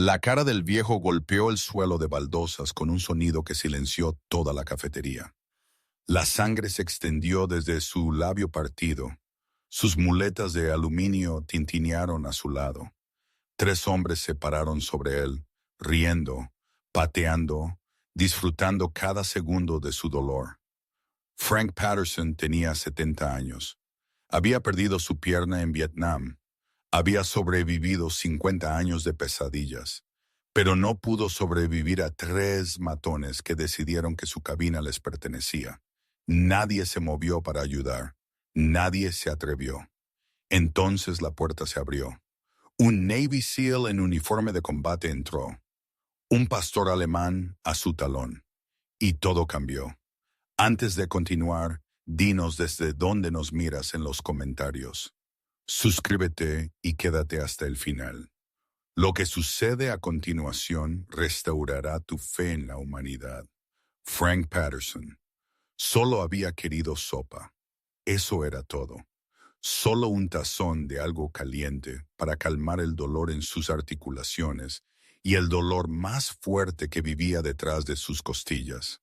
La cara del viejo golpeó el suelo de baldosas con un sonido que silenció toda la cafetería. La sangre se extendió desde su labio partido. Sus muletas de aluminio tintinearon a su lado. Tres hombres se pararon sobre él, riendo, pateando, disfrutando cada segundo de su dolor. Frank Patterson tenía 70 años. Había perdido su pierna en Vietnam. Había sobrevivido 50 años de pesadillas, pero no pudo sobrevivir a tres matones que decidieron que su cabina les pertenecía. Nadie se movió para ayudar. Nadie se atrevió. Entonces la puerta se abrió. Un Navy SEAL en uniforme de combate entró. Un pastor alemán a su talón. Y todo cambió. Antes de continuar, dinos desde dónde nos miras en los comentarios. Suscríbete y quédate hasta el final. Lo que sucede a continuación restaurará tu fe en la humanidad. Frank Patterson. Solo había querido sopa. Eso era todo. Solo un tazón de algo caliente para calmar el dolor en sus articulaciones y el dolor más fuerte que vivía detrás de sus costillas.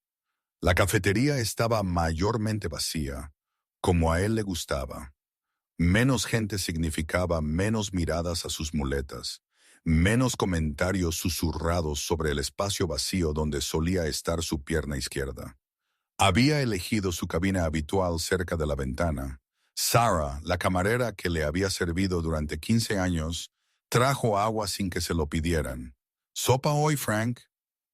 La cafetería estaba mayormente vacía, como a él le gustaba. Menos gente significaba menos miradas a sus muletas, menos comentarios susurrados sobre el espacio vacío donde solía estar su pierna izquierda. Había elegido su cabina habitual cerca de la ventana. Sarah, la camarera que le había servido durante 15 años, trajo agua sin que se lo pidieran. ¿Sopa hoy, Frank?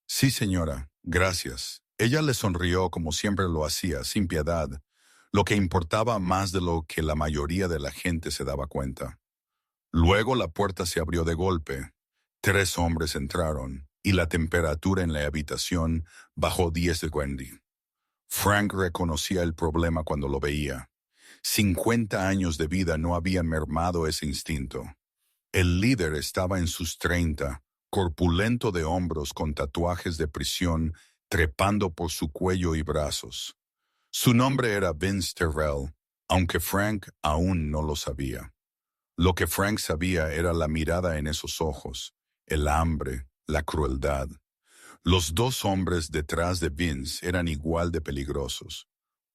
Sí, señora, gracias. Ella le sonrió como siempre lo hacía, sin piedad, lo que importaba más de lo que la mayoría de la gente se daba cuenta. Luego la puerta se abrió de golpe. Tres hombres entraron, y la temperatura en la habitación bajó 10 de Wendy. Frank reconocía el problema cuando lo veía. 50 años de vida no habían mermado ese instinto. El líder estaba en sus 30, corpulento de hombros con tatuajes de prisión trepando por su cuello y brazos. Su nombre era Vince Terrell, aunque Frank aún no lo sabía. Lo que Frank sabía era la mirada en esos ojos, el hambre, la crueldad. Los dos hombres detrás de Vince eran igual de peligrosos.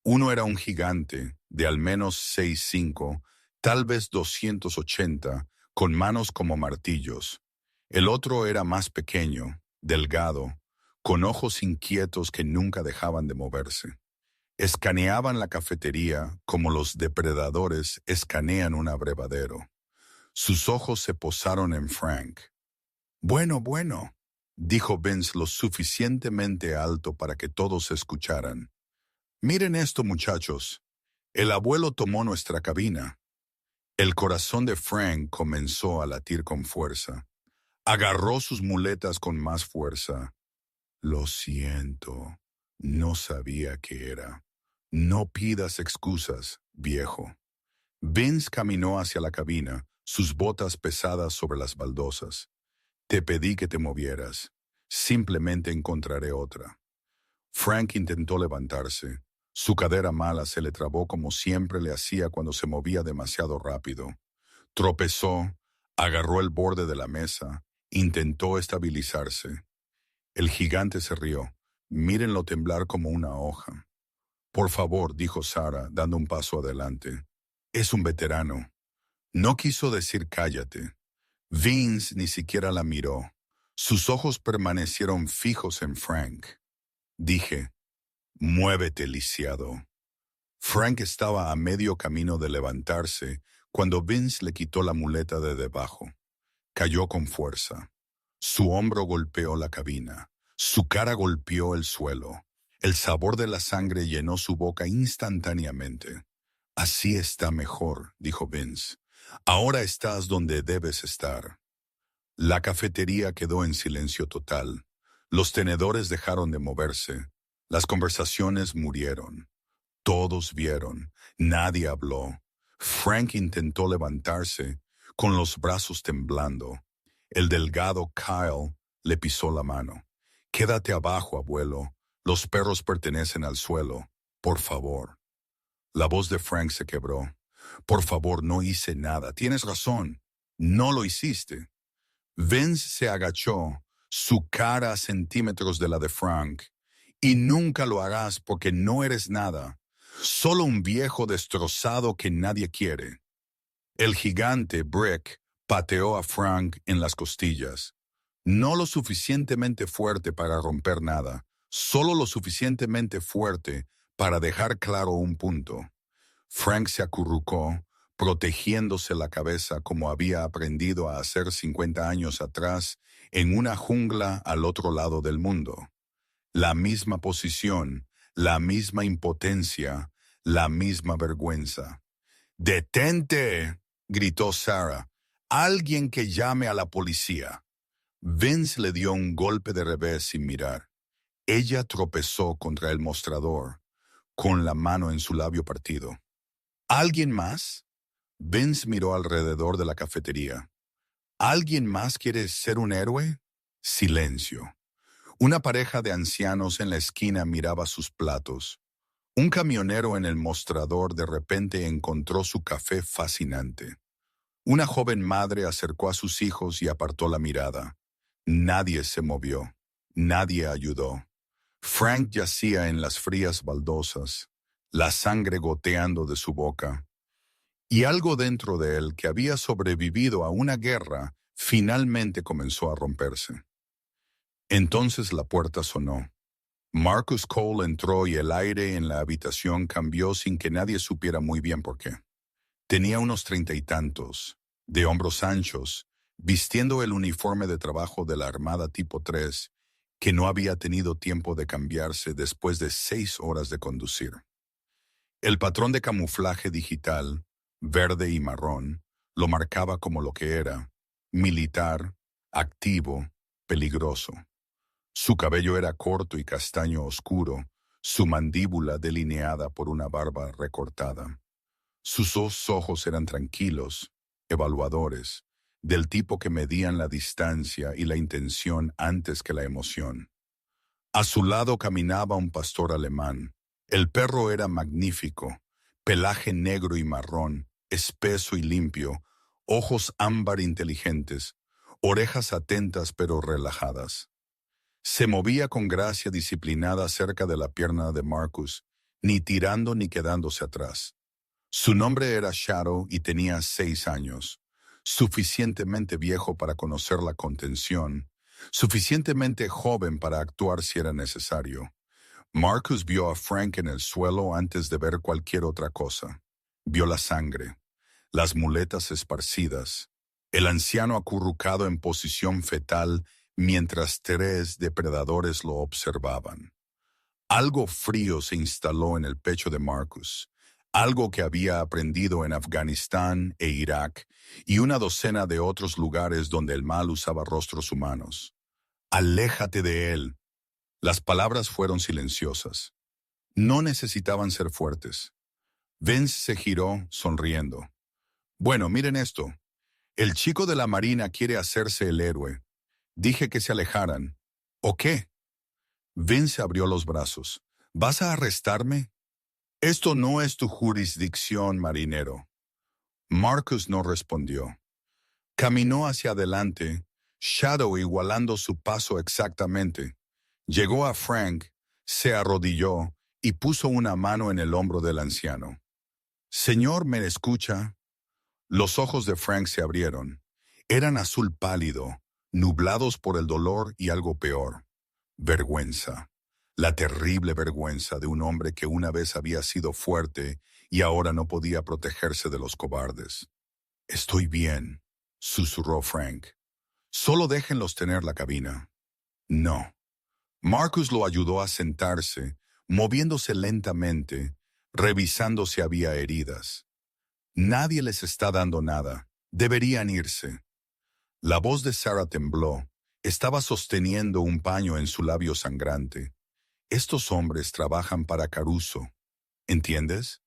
Uno era un gigante, de al menos 6'5", tal vez 280, con manos como martillos. El otro era más pequeño, delgado, con ojos inquietos que nunca dejaban de moverse. Escaneaban la cafetería como los depredadores escanean un abrevadero. Sus ojos se posaron en Frank. Bueno, dijo Vince lo suficientemente alto para que todos escucharan. Miren esto, muchachos. El abuelo tomó nuestra cabina. El corazón de Frank comenzó a latir con fuerza. Agarró sus muletas con más fuerza. Lo siento, no sabía qué era. No pidas excusas, viejo. Vince caminó hacia la cabina, sus botas pesadas sobre las baldosas. Te pedí que te movieras. Simplemente encontraré otra. Frank intentó levantarse. Su cadera mala se le trabó como siempre le hacía cuando se movía demasiado rápido. Tropezó, agarró el borde de la mesa, intentó estabilizarse. El gigante se rió. Mírenlo temblar como una hoja. Por favor, dijo Sarah, dando un paso adelante. Es un veterano. No quiso decir cállate. Vince ni siquiera la miró. Sus ojos permanecieron fijos en Frank. Dije, muévete, lisiado. Frank estaba a medio camino de levantarse cuando Vince le quitó la muleta de debajo. Cayó con fuerza. Su hombro golpeó la cabina. Su cara golpeó el suelo. El sabor de la sangre llenó su boca instantáneamente. Así está mejor, dijo Vince. Ahora estás donde debes estar. La cafetería quedó en silencio total. Los tenedores dejaron de moverse. Las conversaciones murieron. Todos vieron. Nadie habló. Frank intentó levantarse, con los brazos temblando. El delgado Kyle le pisó la mano. Quédate abajo, abuelo. Los perros pertenecen al suelo. Por favor. La voz de Frank se quebró. Por favor, no hice nada. Tienes razón. No lo hiciste. Vince se agachó, su cara a centímetros de la de Frank. Y nunca lo harás porque no eres nada, solo un viejo destrozado que nadie quiere. El gigante Brick pateó a Frank en las costillas. No lo suficientemente fuerte para romper nada, solo lo suficientemente fuerte para dejar claro un punto. Frank se acurrucó, protegiéndose la cabeza como había aprendido a hacer 50 años atrás en una jungla al otro lado del mundo. La misma posición, la misma impotencia, la misma vergüenza. ¡Detente!, gritó Sarah. «Alguien que llame a la policía». Vince le dio un golpe de revés sin mirar. Ella tropezó contra el mostrador, con la mano en su labio partido. ¿Alguien más? Vince miró alrededor de la cafetería. ¿Alguien más quiere ser un héroe? Silencio. Una pareja de ancianos en la esquina miraba sus platos. Un camionero en el mostrador de repente encontró su café fascinante. Una joven madre acercó a sus hijos y apartó la mirada. Nadie se movió. Nadie ayudó. Frank yacía en las frías baldosas, la sangre goteando de su boca. Y algo dentro de él que había sobrevivido a una guerra finalmente comenzó a romperse. Entonces la puerta sonó. Marcus Cole entró y el aire en la habitación cambió sin que nadie supiera muy bien por qué. Tenía unos 30 y tantos, de hombros anchos, vistiendo el uniforme de trabajo de la Armada Tipo 3, que no había tenido tiempo de cambiarse después de 6 horas de conducir. El patrón de camuflaje digital, verde y marrón, lo marcaba como lo que era: militar, activo, peligroso. Su cabello era corto y castaño oscuro, su mandíbula delineada por una barba recortada. Sus dos ojos eran tranquilos, evaluadores, del tipo que medían la distancia y la intención antes que la emoción. A su lado caminaba un pastor alemán. El perro era magnífico, pelaje negro y marrón, espeso y limpio, ojos ámbar inteligentes, orejas atentas pero relajadas. Se movía con gracia disciplinada cerca de la pierna de Marcus, ni tirando ni quedándose atrás. Su nombre era Shadow y tenía 6 años, suficientemente viejo para conocer la contención, suficientemente joven para actuar si era necesario. Marcus vio a Frank en el suelo antes de ver cualquier otra cosa. Vio la sangre, las muletas esparcidas, el anciano acurrucado en posición fetal mientras 3 depredadores lo observaban. Algo frío se instaló en el pecho de Marcus, algo que había aprendido en Afganistán e Irak y una docena de otros lugares donde el mal usaba rostros humanos. «Aléjate de él». Las palabras fueron silenciosas. No necesitaban ser fuertes. Vince se giró, sonriendo. «Bueno, miren esto. El chico de la marina quiere hacerse el héroe. Dije que se alejaran. ¿O qué?» Vince abrió los brazos. «¿Vas a arrestarme?» «Esto no es tu jurisdicción, marinero». Marcus no respondió. Caminó hacia adelante, Shadow igualando su paso exactamente. Llegó a Frank, se arrodilló y puso una mano en el hombro del anciano. «Señor, ¿me escucha?» Los ojos de Frank se abrieron. Eran azul pálido, nublados por el dolor y algo peor: vergüenza. La terrible vergüenza de un hombre que una vez había sido fuerte y ahora no podía protegerse de los cobardes. «Estoy bien», susurró Frank. «Solo déjenlos tener la cabina». «No». Marcus lo ayudó a sentarse, moviéndose lentamente, revisando si había heridas. «Nadie les está dando nada. Deberían irse». La voz de Sarah tembló. Estaba sosteniendo un paño en su labio sangrante. «Estos hombres trabajan para Caruso. ¿Entiendes?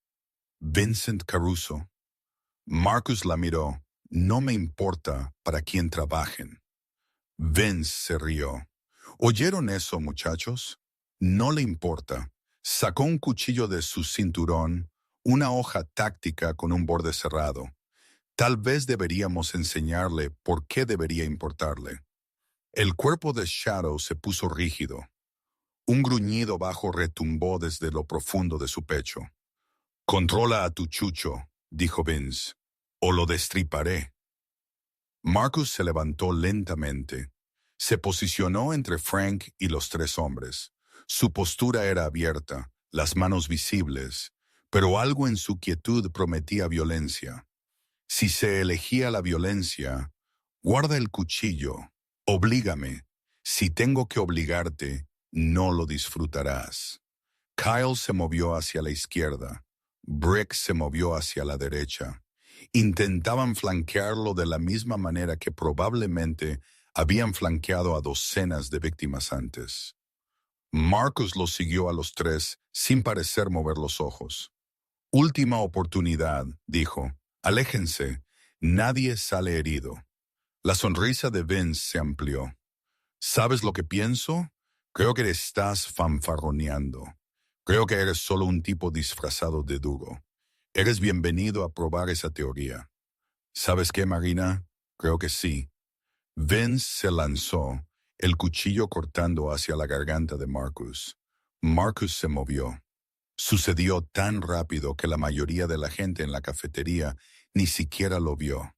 Vincent Caruso». Marcus la miró. «No me importa para quién trabajen». Vince se rió. ¿Oyeron eso, muchachos? No le importa. Sacó un cuchillo de su cinturón, una hoja táctica con un borde cerrado. Tal vez deberíamos enseñarle por qué debería importarle. El cuerpo de Shadow se puso rígido. Un gruñido bajo retumbó desde lo profundo de su pecho. «Controla a tu chucho», dijo Vince, «o lo destriparé». Marcus se levantó lentamente. Se posicionó entre Frank y los tres hombres. Su postura era abierta, las manos visibles, pero algo en su quietud prometía violencia. Si se elegía la violencia, guarda el cuchillo, oblígame. Si tengo que obligarte, no lo disfrutarás. Kyle se movió hacia la izquierda. Brick se movió hacia la derecha. Intentaban flanquearlo de la misma manera que probablemente habían flanqueado a docenas de víctimas antes. Marcus los siguió a los tres sin parecer mover los ojos. «Última oportunidad», dijo. «Aléjense. Nadie sale herido». La sonrisa de Vince se amplió. «¿Sabes lo que pienso? Creo que estás fanfarroneando. Creo que eres solo un tipo disfrazado de duro. Eres bienvenido a probar esa teoría». «¿Sabes qué, Marina? Creo que sí». Vince se lanzó, el cuchillo cortando hacia la garganta de Marcus. Marcus se movió. Sucedió tan rápido que la mayoría de la gente en la cafetería ni siquiera lo vio.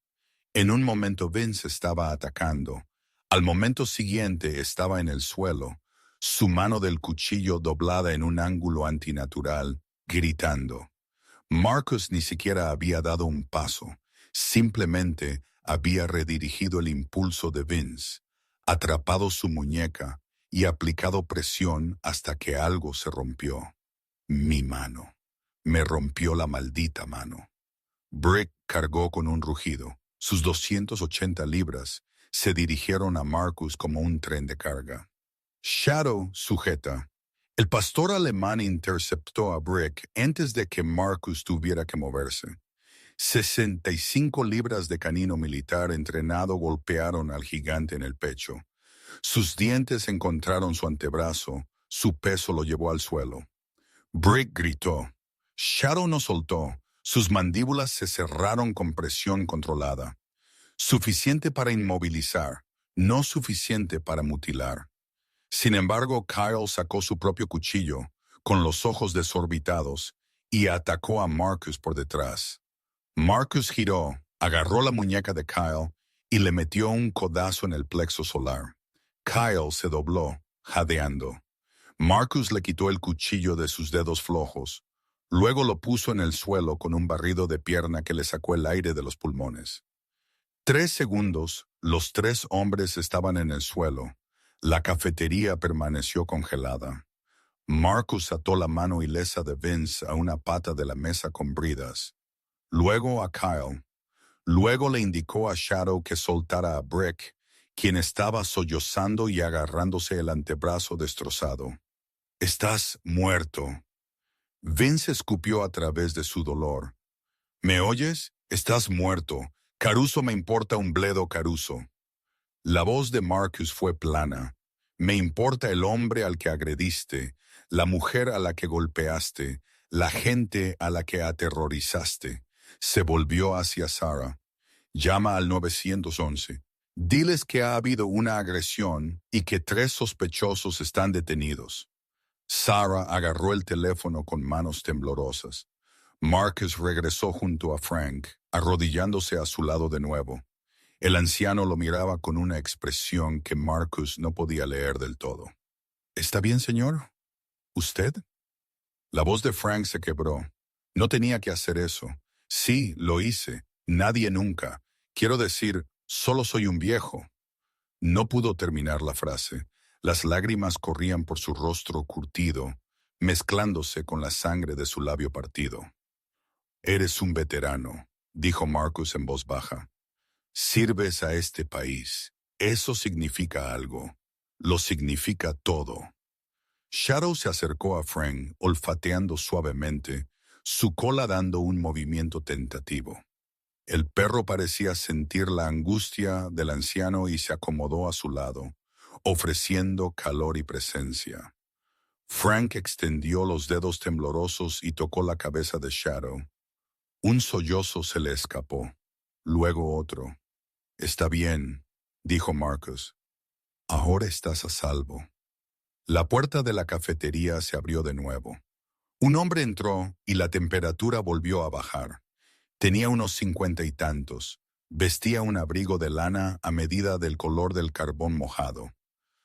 En un momento Vince estaba atacando. Al momento siguiente estaba en el suelo, su mano del cuchillo doblada en un ángulo antinatural, gritando. Marcus ni siquiera había dado un paso, simplemente había redirigido el impulso de Vince, atrapado su muñeca y aplicado presión hasta que algo se rompió. Mi mano. Me rompió la maldita mano. Brick cargó con un rugido. Sus 280 libras se dirigieron a Marcus como un tren de carga. Shadow sujeta. El pastor alemán interceptó a Brick antes de que Marcus tuviera que moverse. 65 libras de canino militar entrenado golpearon al gigante en el pecho. Sus dientes encontraron su antebrazo, su peso lo llevó al suelo. Brick gritó. Shadow no soltó. Sus mandíbulas se cerraron con presión controlada. Suficiente para inmovilizar, no suficiente para mutilar. Sin embargo, Kyle sacó su propio cuchillo, con los ojos desorbitados, y atacó a Marcus por detrás. Marcus giró, agarró la muñeca de Kyle y le metió un codazo en el plexo solar. Kyle se dobló, jadeando. Marcus le quitó el cuchillo de sus dedos flojos. Luego lo puso en el suelo con un barrido de pierna que le sacó el aire de los pulmones. 3 segundos, los tres hombres estaban en el suelo. La cafetería permaneció congelada. Marcus ató la mano ilesa de Vince a una pata de la mesa con bridas. Luego a Kyle. Luego le indicó a Shadow que soltara a Brick, quien estaba sollozando y agarrándose el antebrazo destrozado. «Estás muerto». Vince escupió a través de su dolor. «¿Me oyes? Estás muerto. Caruso me importa un bledo, Caruso». La voz de Marcus fue plana. «Me importa el hombre al que agrediste, la mujer a la que golpeaste, la gente a la que aterrorizaste». Se volvió hacia Sarah. «Llama al 911. Diles que ha habido una agresión y que 3 sospechosos están detenidos». Sarah agarró el teléfono con manos temblorosas. Marcus regresó junto a Frank, arrodillándose a su lado de nuevo. El anciano lo miraba con una expresión que Marcus no podía leer del todo. «¿Está bien, señor? ¿Usted?» La voz de Frank se quebró. «No tenía que hacer eso. Sí, lo hice. Nadie nunca. Quiero decir, solo soy un viejo». No pudo terminar la frase. Las lágrimas corrían por su rostro curtido, mezclándose con la sangre de su labio partido. «Eres un veterano», dijo Marcus en voz baja. «Sirves a este país. Eso significa algo. Lo significa todo». Shadow se acercó a Frank, olfateando suavemente, su cola dando un movimiento tentativo. El perro parecía sentir la angustia del anciano y se acomodó a su lado, ofreciendo calor y presencia. Frank extendió los dedos temblorosos y tocó la cabeza de Shadow. Un sollozo se le escapó. luego otro. Está bien, dijo Marcus. Ahora estás a salvo. La puerta de la cafetería se abrió de nuevo. Un hombre entró y la temperatura volvió a bajar. Tenía unos 50 y tantos. Vestía un abrigo de lana a medida del color del carbón mojado.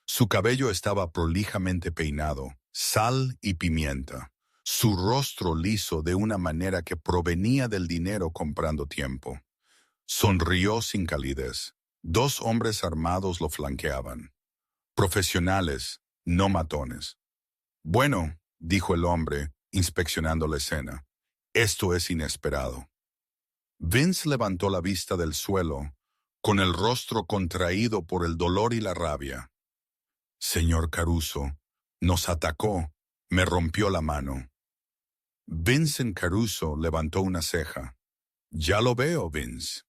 Su cabello estaba prolijamente peinado, sal y pimienta. Su rostro liso de una manera que provenía del dinero comprando tiempo. Sonrió sin calidez. Dos hombres armados lo flanqueaban. Profesionales, no matones. Bueno, dijo el hombre, inspeccionando la escena. Esto es inesperado. Vince levantó la vista del suelo, con el rostro contraído por el dolor y la rabia. Señor Caruso, nos atacó, me rompió la mano. Vincent Caruso levantó una ceja. Ya lo veo, Vince.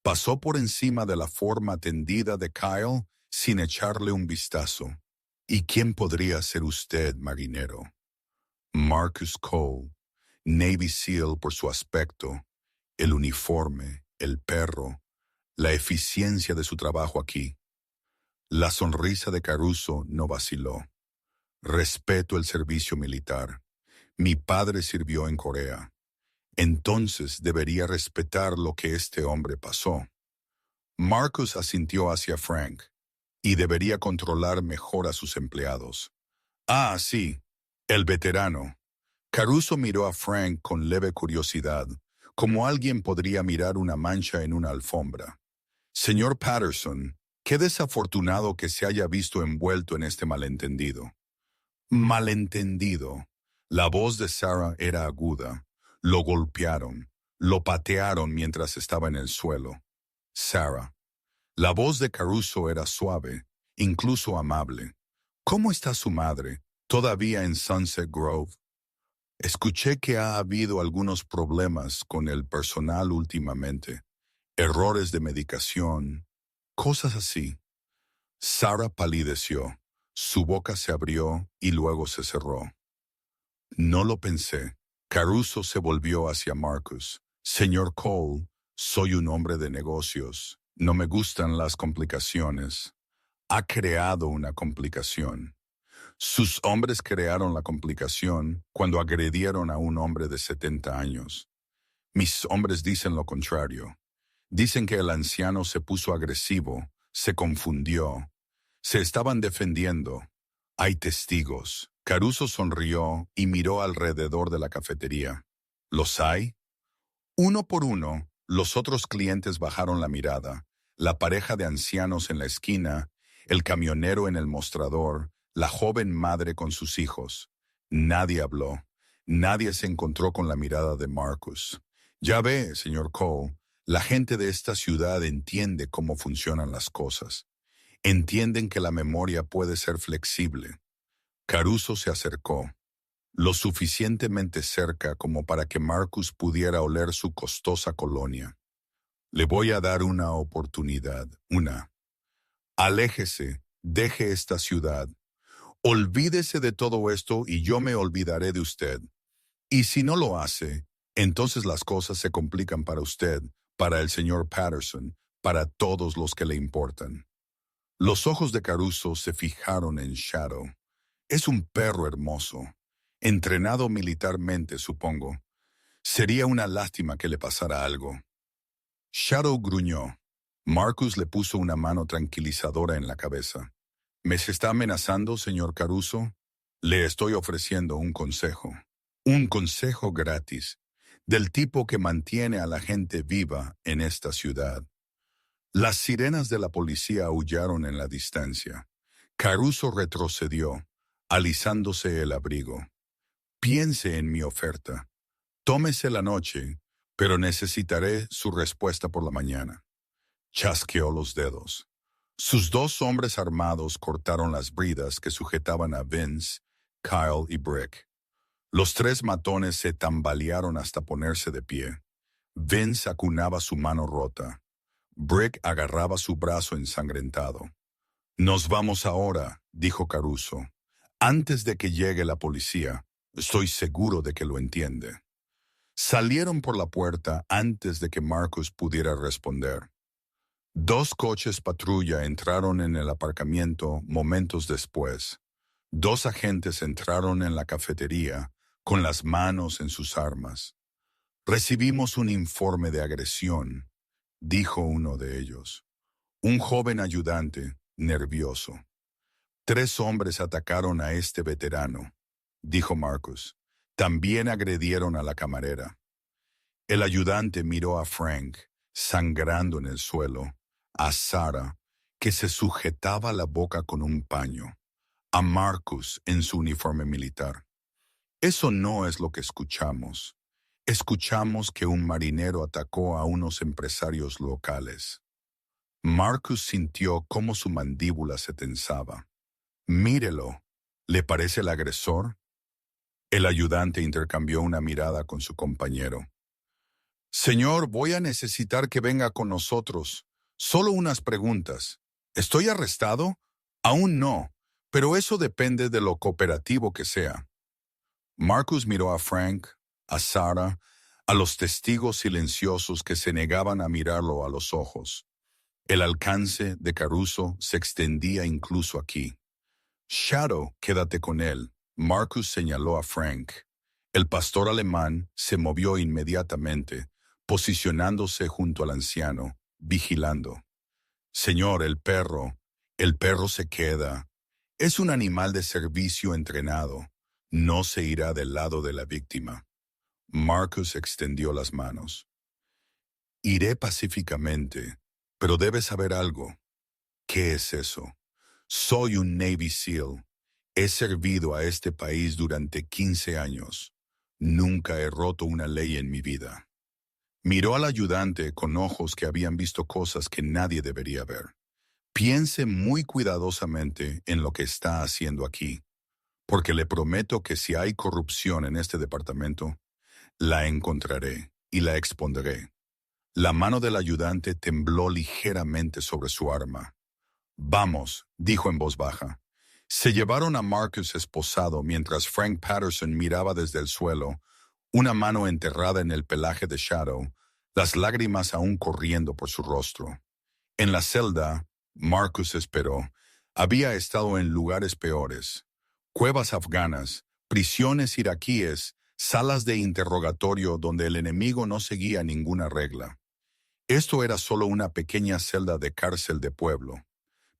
Pasó por encima de la forma tendida de Kyle sin echarle un vistazo. ¿Y quién podría ser usted, marinero? Marcus Cole, Navy SEAL por su aspecto, el uniforme, el perro, la eficiencia de su trabajo aquí. La sonrisa de Caruso no vaciló. Respeto el servicio militar. Mi padre sirvió en Corea. Entonces debería respetar lo que este hombre pasó. Marcus asintió hacia Frank, y debería controlar mejor a sus empleados. Ah, sí, el veterano. Caruso miró a Frank con leve curiosidad, como alguien podría mirar una mancha en una alfombra. Señor Patterson, qué desafortunado que se haya visto envuelto en este malentendido. Malentendido. La voz de Sarah era aguda. Lo golpearon, lo patearon mientras estaba en el suelo. Sarah. La voz de Caruso era suave, incluso amable. ¿Cómo está su madre? ¿Todavía en Sunset Grove? Escuché que ha habido algunos problemas con el personal últimamente. Errores de medicación, cosas así. Sarah palideció. Su boca se abrió y luego se cerró. No lo pensé. Caruso se volvió hacia Marcus. Señor Cole, soy un hombre de negocios. No me gustan las complicaciones. Ha creado una complicación. Sus hombres crearon la complicación cuando agredieron a un hombre de 70 años. Mis hombres dicen lo contrario. Dicen que el anciano se puso agresivo, se confundió. Se estaban defendiendo. Hay testigos. Caruso sonrió y miró alrededor de la cafetería. ¿Los hay? Uno por uno, los otros clientes bajaron la mirada. La pareja de ancianos en la esquina, el camionero en el mostrador, la joven madre con sus hijos. Nadie habló. Nadie se encontró con la mirada de Marcus. Ya ve, señor Cole, la gente de esta ciudad entiende cómo funcionan las cosas. Entienden que la memoria puede ser flexible. Caruso se acercó, lo suficientemente cerca como para que Marcus pudiera oler su costosa colonia. Le voy a dar una oportunidad, una. Aléjese, deje esta ciudad. Olvídese de todo esto y yo me olvidaré de usted. Y si no lo hace, entonces las cosas se complican para usted, para el señor Patterson, para todos los que le importan. Los ojos de Caruso se fijaron en Shadow. Es un perro hermoso, entrenado militarmente, supongo. Sería una lástima que le pasara algo. Shadow gruñó. Marcus le puso una mano tranquilizadora en la cabeza. ¿Me está amenazando, señor Caruso? Le estoy ofreciendo un consejo. Un consejo gratis, del tipo que mantiene a la gente viva en esta ciudad. Las sirenas de la policía aullaron en la distancia. Caruso retrocedió, alisándose el abrigo. Piense en mi oferta. Tómese la noche, pero necesitaré su respuesta por la mañana. Chasqueó los dedos. Sus dos hombres armados cortaron las bridas que sujetaban a Vince, Kyle y Brick. Los tres matones se tambalearon hasta ponerse de pie. Vince acunaba su mano rota. Brick agarraba su brazo ensangrentado. «Nos vamos ahora», dijo Caruso. «Antes de que llegue la policía. Estoy seguro de que lo entiende». Salieron por la puerta antes de que Marcus pudiera responder. 2 coches patrulla entraron en el aparcamiento momentos después. 2 agentes entraron en la cafetería con las manos en sus armas. Recibimos un informe de agresión, dijo uno de ellos. Un joven ayudante, nervioso. 3 hombres atacaron a este veterano, dijo Marcus. También agredieron a la camarera. El ayudante miró a Frank, sangrando en el suelo, a Sarah, que se sujetaba la boca con un paño, a Marcus en su uniforme militar. Eso no es lo que escuchamos. Escuchamos que un marinero atacó a unos empresarios locales. Marcus sintió cómo su mandíbula se tensaba. Mírelo, ¿le parece el agresor? El ayudante intercambió una mirada con su compañero. Señor, voy a necesitar que venga con nosotros. Solo unas preguntas. ¿Estoy arrestado? Aún no, pero eso depende de lo cooperativo que sea. Marcus miró a Frank, a Sarah, a los testigos silenciosos que se negaban a mirarlo a los ojos. El alcance de Caruso se extendía incluso aquí. Shadow, quédate con él, Marcus señaló a Frank. El pastor alemán se movió inmediatamente, posicionándose junto al anciano, vigilando. Señor, el perro se queda. Es un animal de servicio entrenado. No se irá del lado de la víctima. Marcus extendió las manos. Iré pacíficamente, pero debes saber algo. ¿Qué es eso? Soy un Navy SEAL. He servido a este país durante 15 años. Nunca he roto una ley en mi vida. Miró al ayudante con ojos que habían visto cosas que nadie debería ver. Piense muy cuidadosamente en lo que está haciendo aquí, porque le prometo que si hay corrupción en este departamento, la encontraré y la expondré. La mano del ayudante tembló ligeramente sobre su arma. Vamos, dijo en voz baja. Se llevaron a Marcus esposado mientras Frank Patterson miraba desde el suelo, una mano enterrada en el pelaje de Shadow, las lágrimas aún corriendo por su rostro. En la celda, Marcus esperó. Había estado en lugares peores. Cuevas afganas, prisiones iraquíes, salas de interrogatorio donde el enemigo no seguía ninguna regla. Esto era solo una pequeña celda de cárcel de pueblo,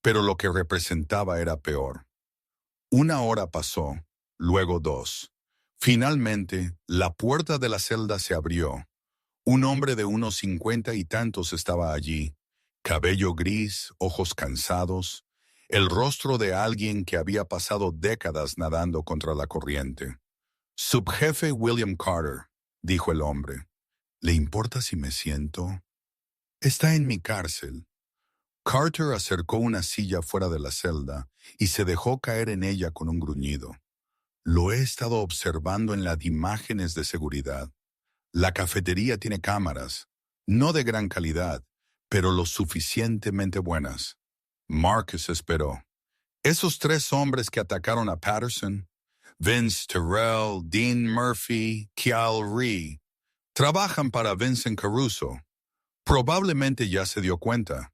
pero lo que representaba era peor. 1 hora pasó, luego 2. Finalmente, la puerta de la celda se abrió. Un hombre de unos 50 y tantos estaba allí, cabello gris, ojos cansados, el rostro de alguien que había pasado décadas nadando contra la corriente. Subjefe William Carter, dijo el hombre. ¿Le importa si me siento? Está en mi cárcel. Carter acercó una silla fuera de la celda y se dejó caer en ella con un gruñido. Lo he estado observando en las imágenes de seguridad. La cafetería tiene cámaras, no de gran calidad, pero lo suficientemente buenas. Marcus esperó. Esos 3 hombres que atacaron a Patterson, Vince Terrell, Dean Murphy, Kial Rhee, trabajan para Vincent Caruso. Probablemente ya se dio cuenta.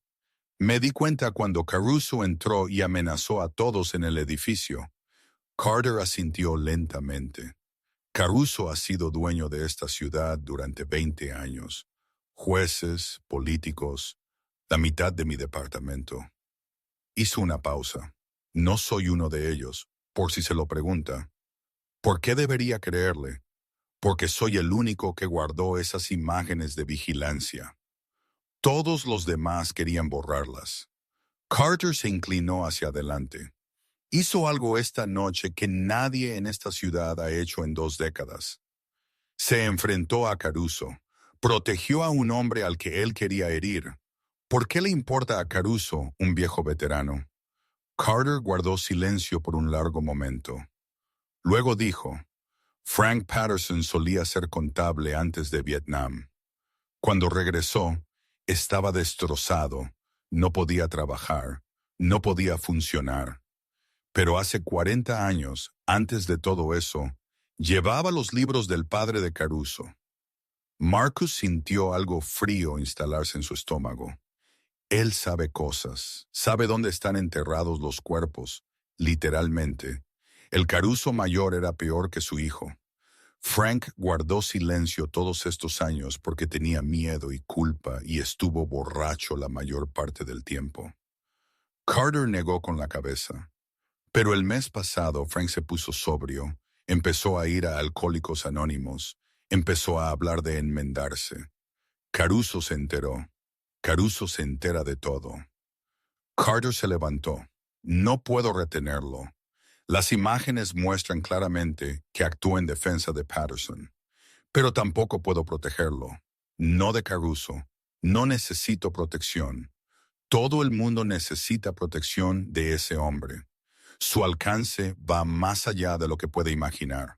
Me di cuenta cuando Caruso entró y amenazó a todos en el edificio. Carter asintió lentamente. Caruso ha sido dueño de esta ciudad durante 20 años. Jueces, políticos, la mitad de mi departamento. Hizo una pausa. No soy uno de ellos, por si se lo pregunta. ¿Por qué debería creerle? Porque soy el único que guardó esas imágenes de vigilancia. Todos los demás querían borrarlas. Carter se inclinó hacia adelante. Hizo algo esta noche que nadie en esta ciudad ha hecho en 2 décadas. Se enfrentó a Caruso. Protegió a un hombre al que él quería herir. ¿Por qué le importa a Caruso, un viejo veterano? Carter guardó silencio por un largo momento. Luego dijo, Frank Patterson solía ser contable antes de Vietnam. Cuando regresó, estaba destrozado, no podía trabajar, no podía funcionar. Pero hace 40 años, antes de todo eso, llevaba los libros del padre de Caruso. Marcus sintió algo frío instalarse en su estómago. Él sabe cosas, sabe dónde están enterrados los cuerpos, literalmente. El Caruso mayor era peor que su hijo. Frank guardó silencio todos estos años porque tenía miedo y culpa y estuvo borracho la mayor parte del tiempo. Carter negó con la cabeza. Pero el mes pasado Frank se puso sobrio, empezó a ir a Alcohólicos Anónimos, empezó a hablar de enmendarse. Caruso se enteró. Caruso se entera de todo. Carter se levantó. No puedo retenerlo. Las imágenes muestran claramente que actuó en defensa de Patterson. Pero tampoco puedo protegerlo. No de Caruso. No necesito protección. Todo el mundo necesita protección de ese hombre. Su alcance va más allá de lo que puede imaginar.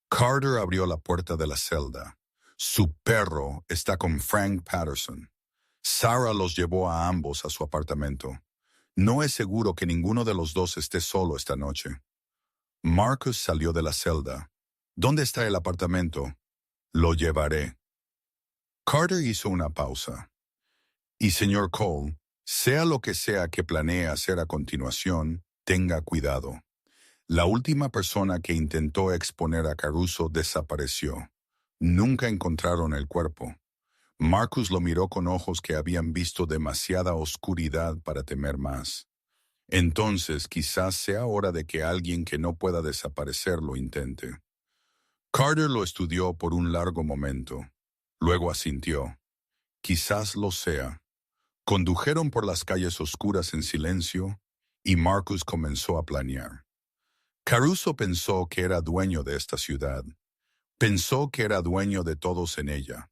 Carter abrió la puerta de la celda. Su perro está con Frank Patterson. Sarah los llevó a ambos a su apartamento. No es seguro que ninguno de los dos esté solo esta noche. Marcus salió de la celda. ¿Dónde está el apartamento? Lo llevaré. Carter hizo una pausa. Y señor Cole, sea lo que sea que planee hacer a continuación, tenga cuidado. La última persona que intentó exponer a Caruso desapareció. Nunca encontraron el cuerpo. Marcus lo miró con ojos que habían visto demasiada oscuridad para temer más. Entonces quizás sea hora de que alguien que no pueda desaparecer lo intente. Carter lo estudió por un largo momento. Luego asintió. Quizás lo sea. Condujeron por las calles oscuras en silencio y Marcus comenzó a planear. Caruso pensó que era dueño de esta ciudad. Pensó que era dueño de todos en ella.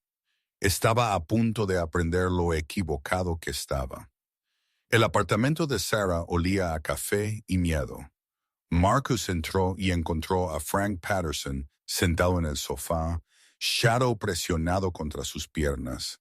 Estaba a punto de aprender lo equivocado que estaba. El apartamento de Sarah olía a café y miedo. Marcus entró y encontró a Frank Patterson sentado en el sofá, Shadow presionado contra sus piernas,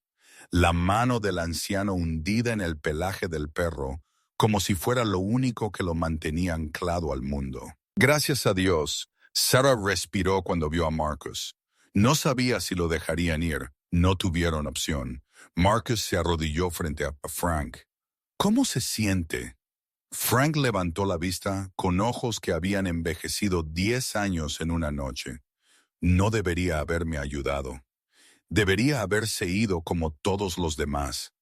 la mano del anciano hundida en el pelaje del perro, como si fuera lo único que lo mantenía anclado al mundo. Gracias a Dios, Sarah respiró cuando vio a Marcus. No sabía si lo dejarían ir, no tuvieron opción. Marcus se arrodilló frente a Frank. ¿Cómo se siente? Frank levantó la vista con ojos que habían envejecido 10 años en una noche. No debería haberme ayudado. Debería haberse ido como todos los demás.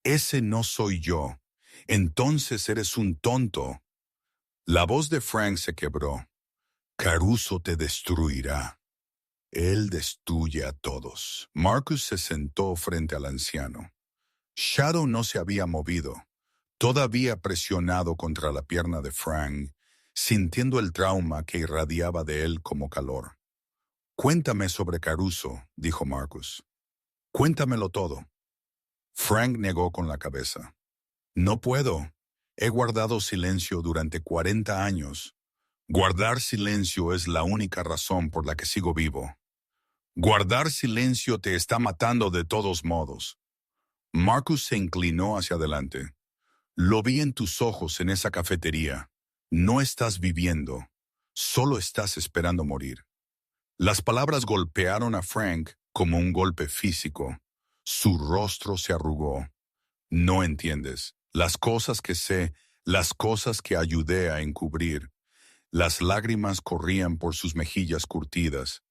Ese no soy yo. Entonces eres un tonto. La voz de Frank se quebró. Caruso te destruirá. Él destruye a todos. Marcus se sentó frente al anciano. Shadow no se había movido, todavía presionado contra la pierna de Frank, sintiendo el trauma que irradiaba de él como calor. Cuéntame sobre Caruso, dijo Marcus. Cuéntamelo todo. Frank negó con la cabeza. No puedo. He guardado silencio durante 40 años. Guardar silencio es la única razón por la que sigo vivo. Guardar silencio te está matando de todos modos. Marcus se inclinó hacia adelante. Lo vi en tus ojos en esa cafetería. No estás viviendo. Solo estás esperando morir. Las palabras golpearon a Frank como un golpe físico. Su rostro se arrugó. No entiendes. Las cosas que sé, las cosas que ayudé a encubrir. Las lágrimas corrían por sus mejillas curtidas.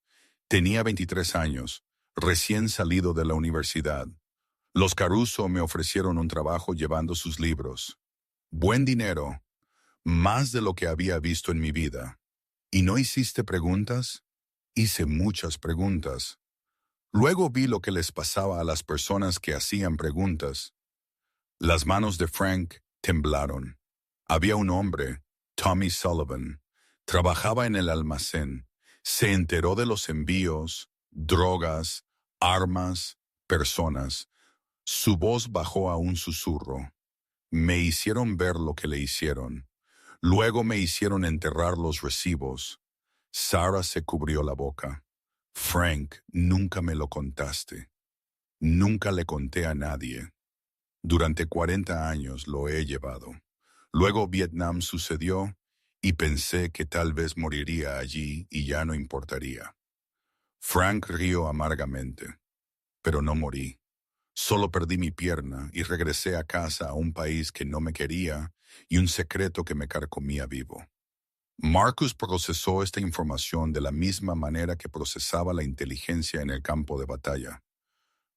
Tenía 23 años, recién salido de la universidad. Los Caruso me ofrecieron un trabajo llevando sus libros. Buen dinero, más de lo que había visto en mi vida. ¿Y no hiciste preguntas? Hice muchas preguntas. Luego vi lo que les pasaba a las personas que hacían preguntas. Las manos de Frank temblaron. Había un hombre, Tommy Sullivan. Trabajaba en el almacén. Se enteró de los envíos, drogas, armas, personas. Su voz bajó a un susurro. Me hicieron ver lo que le hicieron. Luego me hicieron enterrar los recibos. Sarah se cubrió la boca. Frank, nunca me lo contaste. Nunca le conté a nadie. Durante 40 años lo he llevado. Luego Vietnam sucedió y pensé que tal vez moriría allí y ya no importaría. Frank rió amargamente. pero no morí. Solo perdí mi pierna y regresé a casa a un país que no me quería y un secreto que me carcomía vivo. Marcus procesó esta información de la misma manera que procesaba la inteligencia en el campo de batalla.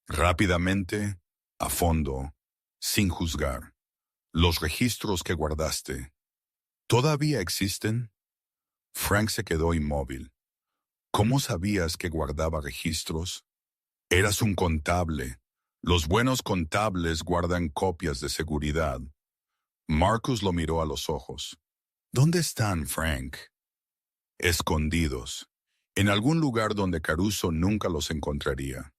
Rápidamente, a fondo, sin juzgar. Los registros que guardaste, ¿todavía existen? Frank se quedó inmóvil. ¿Cómo sabías que guardaba registros? Eras un contable. Los buenos contables guardan copias de seguridad. Marcus lo miró a los ojos. ¿Dónde están, Frank? Escondidos. En algún lugar donde Caruso nunca los encontraría.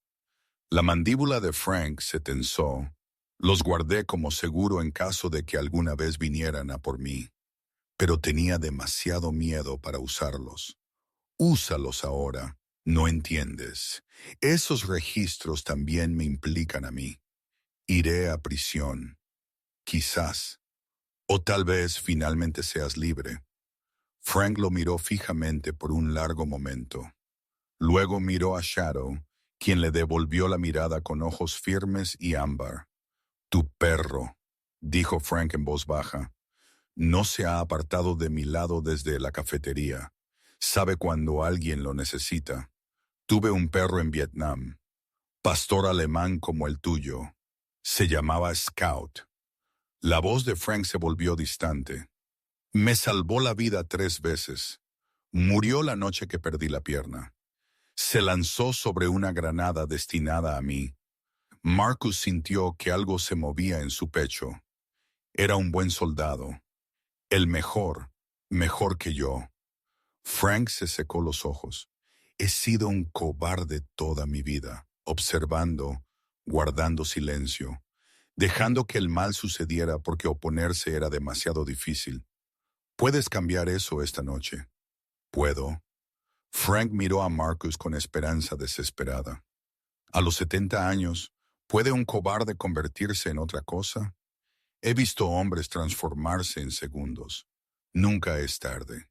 La mandíbula de Frank se tensó. Los guardé como seguro en caso de que alguna vez vinieran a por mí. Pero tenía demasiado miedo para usarlos. Úsalos ahora. No entiendes. Esos registros también me implican a mí. Iré a prisión. Quizás. O tal vez finalmente seas libre. Frank lo miró fijamente por un largo momento. Luego miró a Shadow, quien le devolvió la mirada con ojos firmes y ámbar. Tu perro, dijo Frank en voz baja, no se ha apartado de mi lado desde la cafetería. Sabe cuando alguien lo necesita. Tuve un perro en Vietnam, pastor alemán como el tuyo. Se llamaba Scout. La voz de Frank se volvió distante. Me salvó la vida 3 veces. Murió la noche que perdí la pierna. Se lanzó sobre una granada destinada a mí. Marcus sintió que algo se movía en su pecho. Era un buen soldado. El mejor que yo. Frank se secó los ojos. He sido un cobarde toda mi vida, observando, guardando silencio, dejando que el mal sucediera porque oponerse era demasiado difícil. ¿Puedes cambiar eso esta noche? ¿Puedo? Frank miró a Marcus con esperanza desesperada. A los 70 años, ¿puede un cobarde convertirse en otra cosa? He visto hombres transformarse en segundos. Nunca es tarde.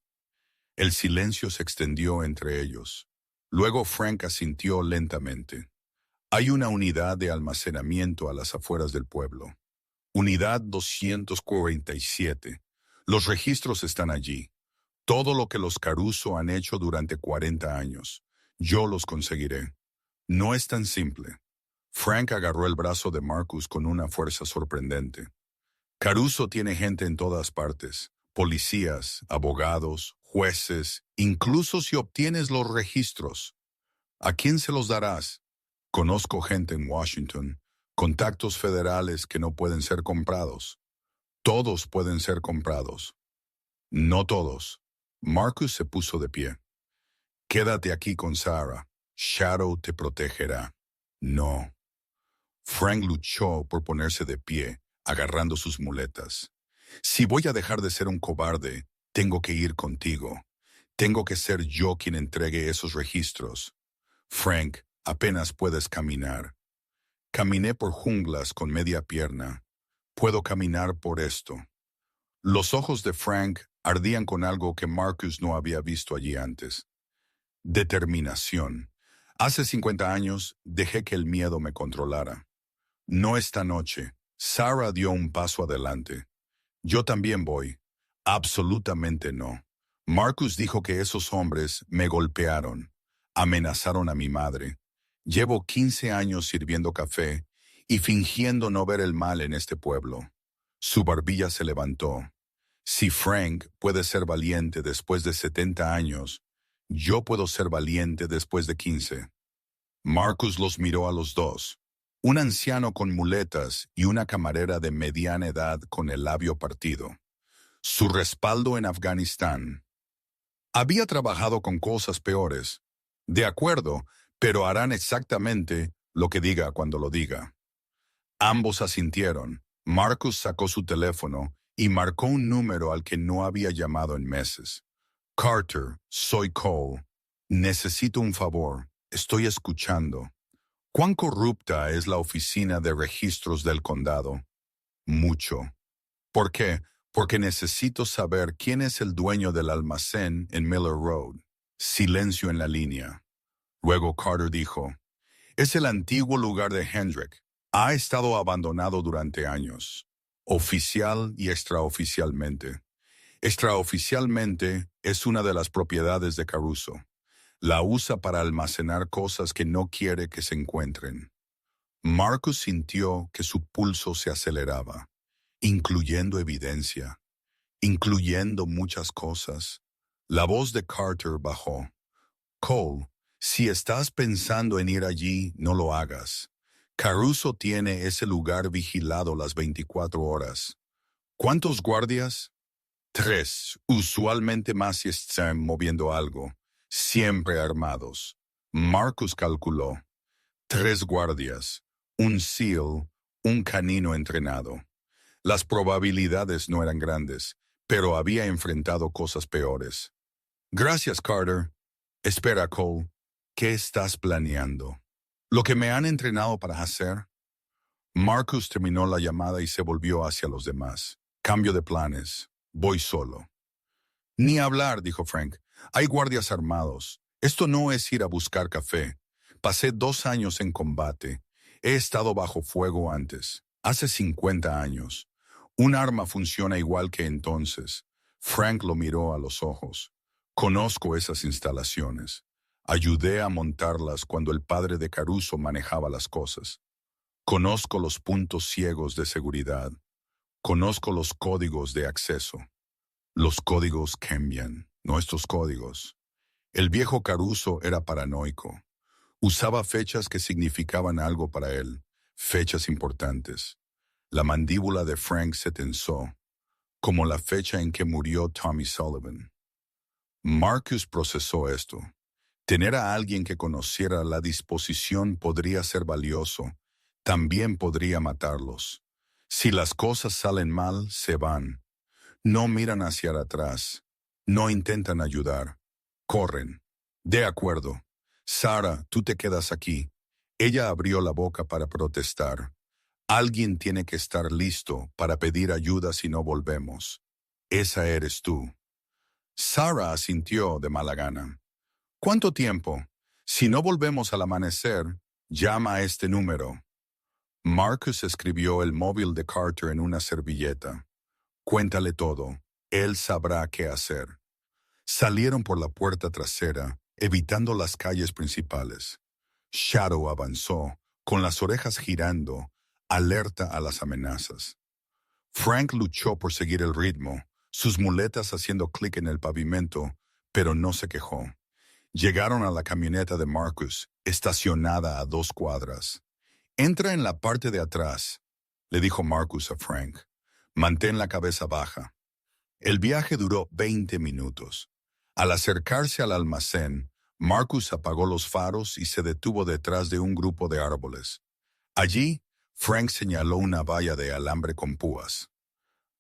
El silencio se extendió entre ellos. Luego Frank asintió lentamente. Hay una unidad de almacenamiento a las afueras del pueblo. Unidad 247. Los registros están allí. Todo lo que los Caruso han hecho durante 40 años. Yo los conseguiré. No es tan simple. Frank agarró el brazo de Marcus con una fuerza sorprendente. Caruso tiene gente en todas partes. Policías, abogados, jueces, incluso si obtienes los registros. ¿A quién se los darás? Conozco gente en Washington, contactos federales que no pueden ser comprados. Todos pueden ser comprados. No todos. Marcus se puso de pie. Quédate aquí con Sarah. Shadow te protegerá. No. Frank luchó por ponerse de pie, agarrando sus muletas. Si voy a dejar de ser un cobarde, tengo que ir contigo. Tengo que ser yo quien entregue esos registros. Frank, apenas puedes caminar. Caminé por junglas con media pierna. Puedo caminar por esto. Los ojos de Frank ardían con algo que Marcus no había visto allí antes. Determinación. Hace 50 años dejé que el miedo me controlara. No esta noche. Sarah dio un paso adelante. Yo también voy. Absolutamente no. Marcus dijo que esos hombres me golpearon, amenazaron a mi madre. Llevo 15 años sirviendo café y fingiendo no ver el mal en este pueblo. Su barbilla se levantó. Si Frank puede ser valiente después de 70 años, yo puedo ser valiente después de 15. Marcus los miró a los dos. Un anciano con muletas y una camarera de mediana edad con el labio partido. Su respaldo en Afganistán. Había trabajado con cosas peores. De acuerdo, pero harán exactamente lo que diga cuando lo diga. Ambos asintieron. Marcus sacó su teléfono y marcó un número al que no había llamado en meses. Carter, soy Cole. Necesito un favor. Estoy escuchando. ¿Cuán corrupta es la oficina de registros del condado? Mucho. ¿Por qué? Porque necesito saber quién es el dueño del almacén en Miller Road. Silencio en la línea. Luego Carter dijo, Es el antiguo lugar de Hendrik. Ha estado abandonado durante años, oficial y extraoficialmente. Extraoficialmente es una de las propiedades de Caruso. La usa para almacenar cosas que no quiere que se encuentren. Marcus sintió que su pulso se aceleraba, incluyendo evidencia, incluyendo muchas cosas. La voz de Carter bajó. Cole, si estás pensando en ir allí, no lo hagas. Caruso tiene ese lugar vigilado las 24 horas. ¿Cuántos guardias? 3, usualmente más si están moviendo algo, siempre armados. Marcus calculó. 3 guardias, un SEAL, un canino entrenado. Las probabilidades no eran grandes, pero había enfrentado cosas peores. Gracias, Carter. Espera, Cole. ¿Qué estás planeando? ¿Lo que me han entrenado para hacer? Marcus terminó la llamada y se volvió hacia los demás. Cambio de planes. Voy solo. Ni hablar, dijo Frank. Hay guardias armados. Esto no es ir a buscar café. Pasé 2 años en combate. He estado bajo fuego antes. Hace 50 años. Un arma funciona igual que entonces. Frank lo miró a los ojos. Conozco esas instalaciones. Ayudé a montarlas cuando el padre de Caruso manejaba las cosas. Conozco los puntos ciegos de seguridad. Conozco los códigos de acceso. Los códigos cambian, nuestros códigos. El viejo Caruso era paranoico. Usaba fechas que significaban algo para él, fechas importantes. La mandíbula de Frank se tensó, como la fecha en que murió Tommy Sullivan. Marcus procesó esto. Tener a alguien que conociera la disposición podría ser valioso. También podría matarlos. Si las cosas salen mal, se van. No miran hacia atrás. No intentan ayudar. Corren. De acuerdo. Sarah, tú te quedas aquí. Ella abrió la boca para protestar. Alguien tiene que estar listo para pedir ayuda si no volvemos. Esa eres tú. Sarah asintió de mala gana. ¿Cuánto tiempo? Si no volvemos al amanecer, llama a este número. Marcus escribió el móvil de Carter en una servilleta. Cuéntale todo. Él sabrá qué hacer. Salieron por la puerta trasera, evitando las calles principales. Shadow avanzó, con las orejas girando, alerta a las amenazas. Frank luchó por seguir el ritmo, sus muletas haciendo clic en el pavimento, pero no se quejó. Llegaron a la camioneta de Marcus, estacionada a 2 cuadras. Entra en la parte de atrás, le dijo Marcus a Frank. Mantén la cabeza baja. El viaje duró 20 minutos. Al acercarse al almacén, Marcus apagó los faros y se detuvo detrás de un grupo de árboles. Allí, Frank señaló una valla de alambre con púas.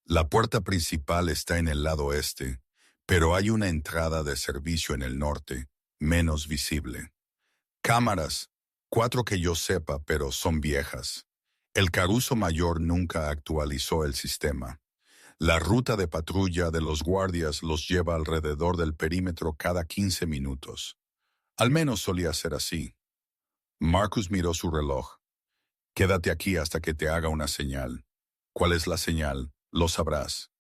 La puerta principal está en el lado este, pero hay una entrada de servicio en el norte, menos visible. Cámaras, 4 que yo sepa, pero son viejas. El Caruso Mayor nunca actualizó el sistema. La ruta de patrulla de los guardias los lleva alrededor del perímetro cada 15 minutos. Al menos solía ser así. Marcus miró su reloj. Quédate aquí hasta que te haga una señal. ¿Cuál es la señal? Lo sabrás.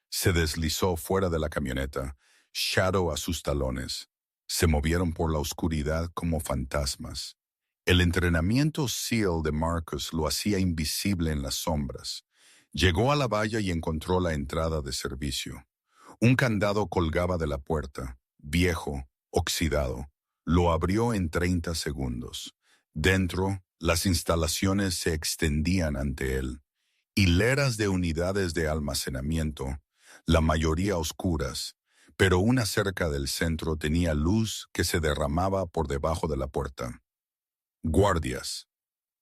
Se deslizó fuera de la camioneta, Shadow a sus talones. Se movieron por la oscuridad como fantasmas. El entrenamiento SEAL de Marcus lo hacía invisible en las sombras. Llegó a la valla y encontró la entrada de servicio. Un candado colgaba de la puerta, viejo, oxidado. Lo abrió en 30 segundos. Dentro, las instalaciones se extendían ante él. Hileras de unidades de almacenamiento, la mayoría oscuras, pero una cerca del centro tenía luz que se derramaba por debajo de la puerta. Guardias.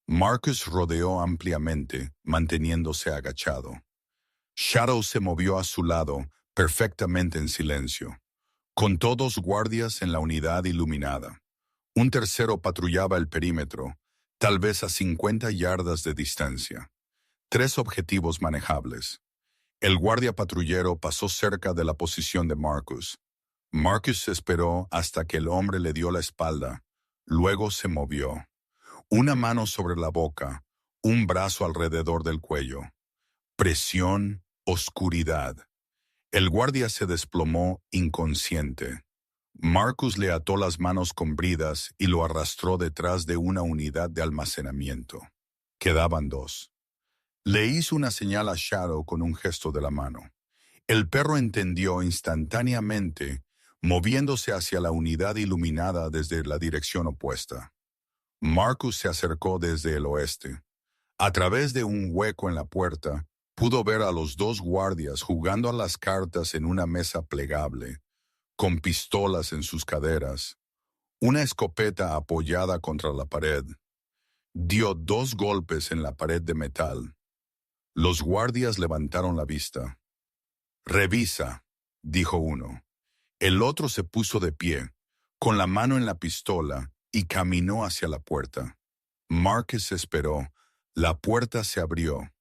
Marcus rodeó ampliamente, manteniéndose agachado. Shadow se movió a su lado, perfectamente en silencio, con todos guardias en la unidad iluminada. Un tercero patrullaba el perímetro, tal vez a 50 yardas de distancia. 3 objetivos manejables. El guardia patrullero pasó cerca de la posición de Marcus. Marcus esperó hasta que el hombre le dio la espalda, luego se movió. Una mano sobre la boca, un brazo alrededor del cuello. Presión, oscuridad. El guardia se desplomó inconsciente. Marcus le ató las manos con bridas y lo arrastró detrás de una unidad de almacenamiento. Quedaban dos. Le hizo una señal a Shadow con un gesto de la mano. El perro entendió instantáneamente, moviéndose hacia la unidad iluminada desde la dirección opuesta. Marcus se acercó desde el oeste. A través de un hueco en la puerta, pudo ver a los dos guardias jugando a las cartas en una mesa plegable, con pistolas en sus caderas, una escopeta apoyada contra la pared. Dio 2 golpes en la pared de metal. Los guardias levantaron la vista. «Revisa», dijo uno. El otro se puso de pie, con la mano en la pistola, y caminó hacia la puerta. Marcus esperó. La puerta se abrió.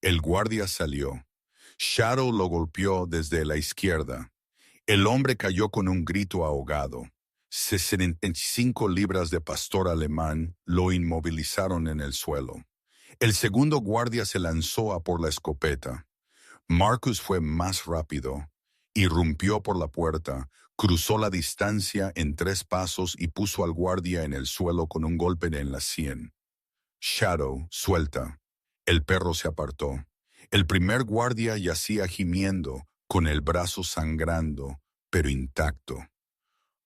El guardia salió. Shadow lo golpeó desde la izquierda. El hombre cayó con un grito ahogado. 65 libras de pastor alemán lo inmovilizaron en el suelo. El segundo guardia se lanzó a por la escopeta. Marcus fue más rápido. Irrumpió por la puerta, cruzó la distancia en 3 pasos y puso al guardia en el suelo con un golpe en la sien. Shadow, suelta. El perro se apartó. El primer guardia yacía gimiendo, con el brazo sangrando, pero intacto.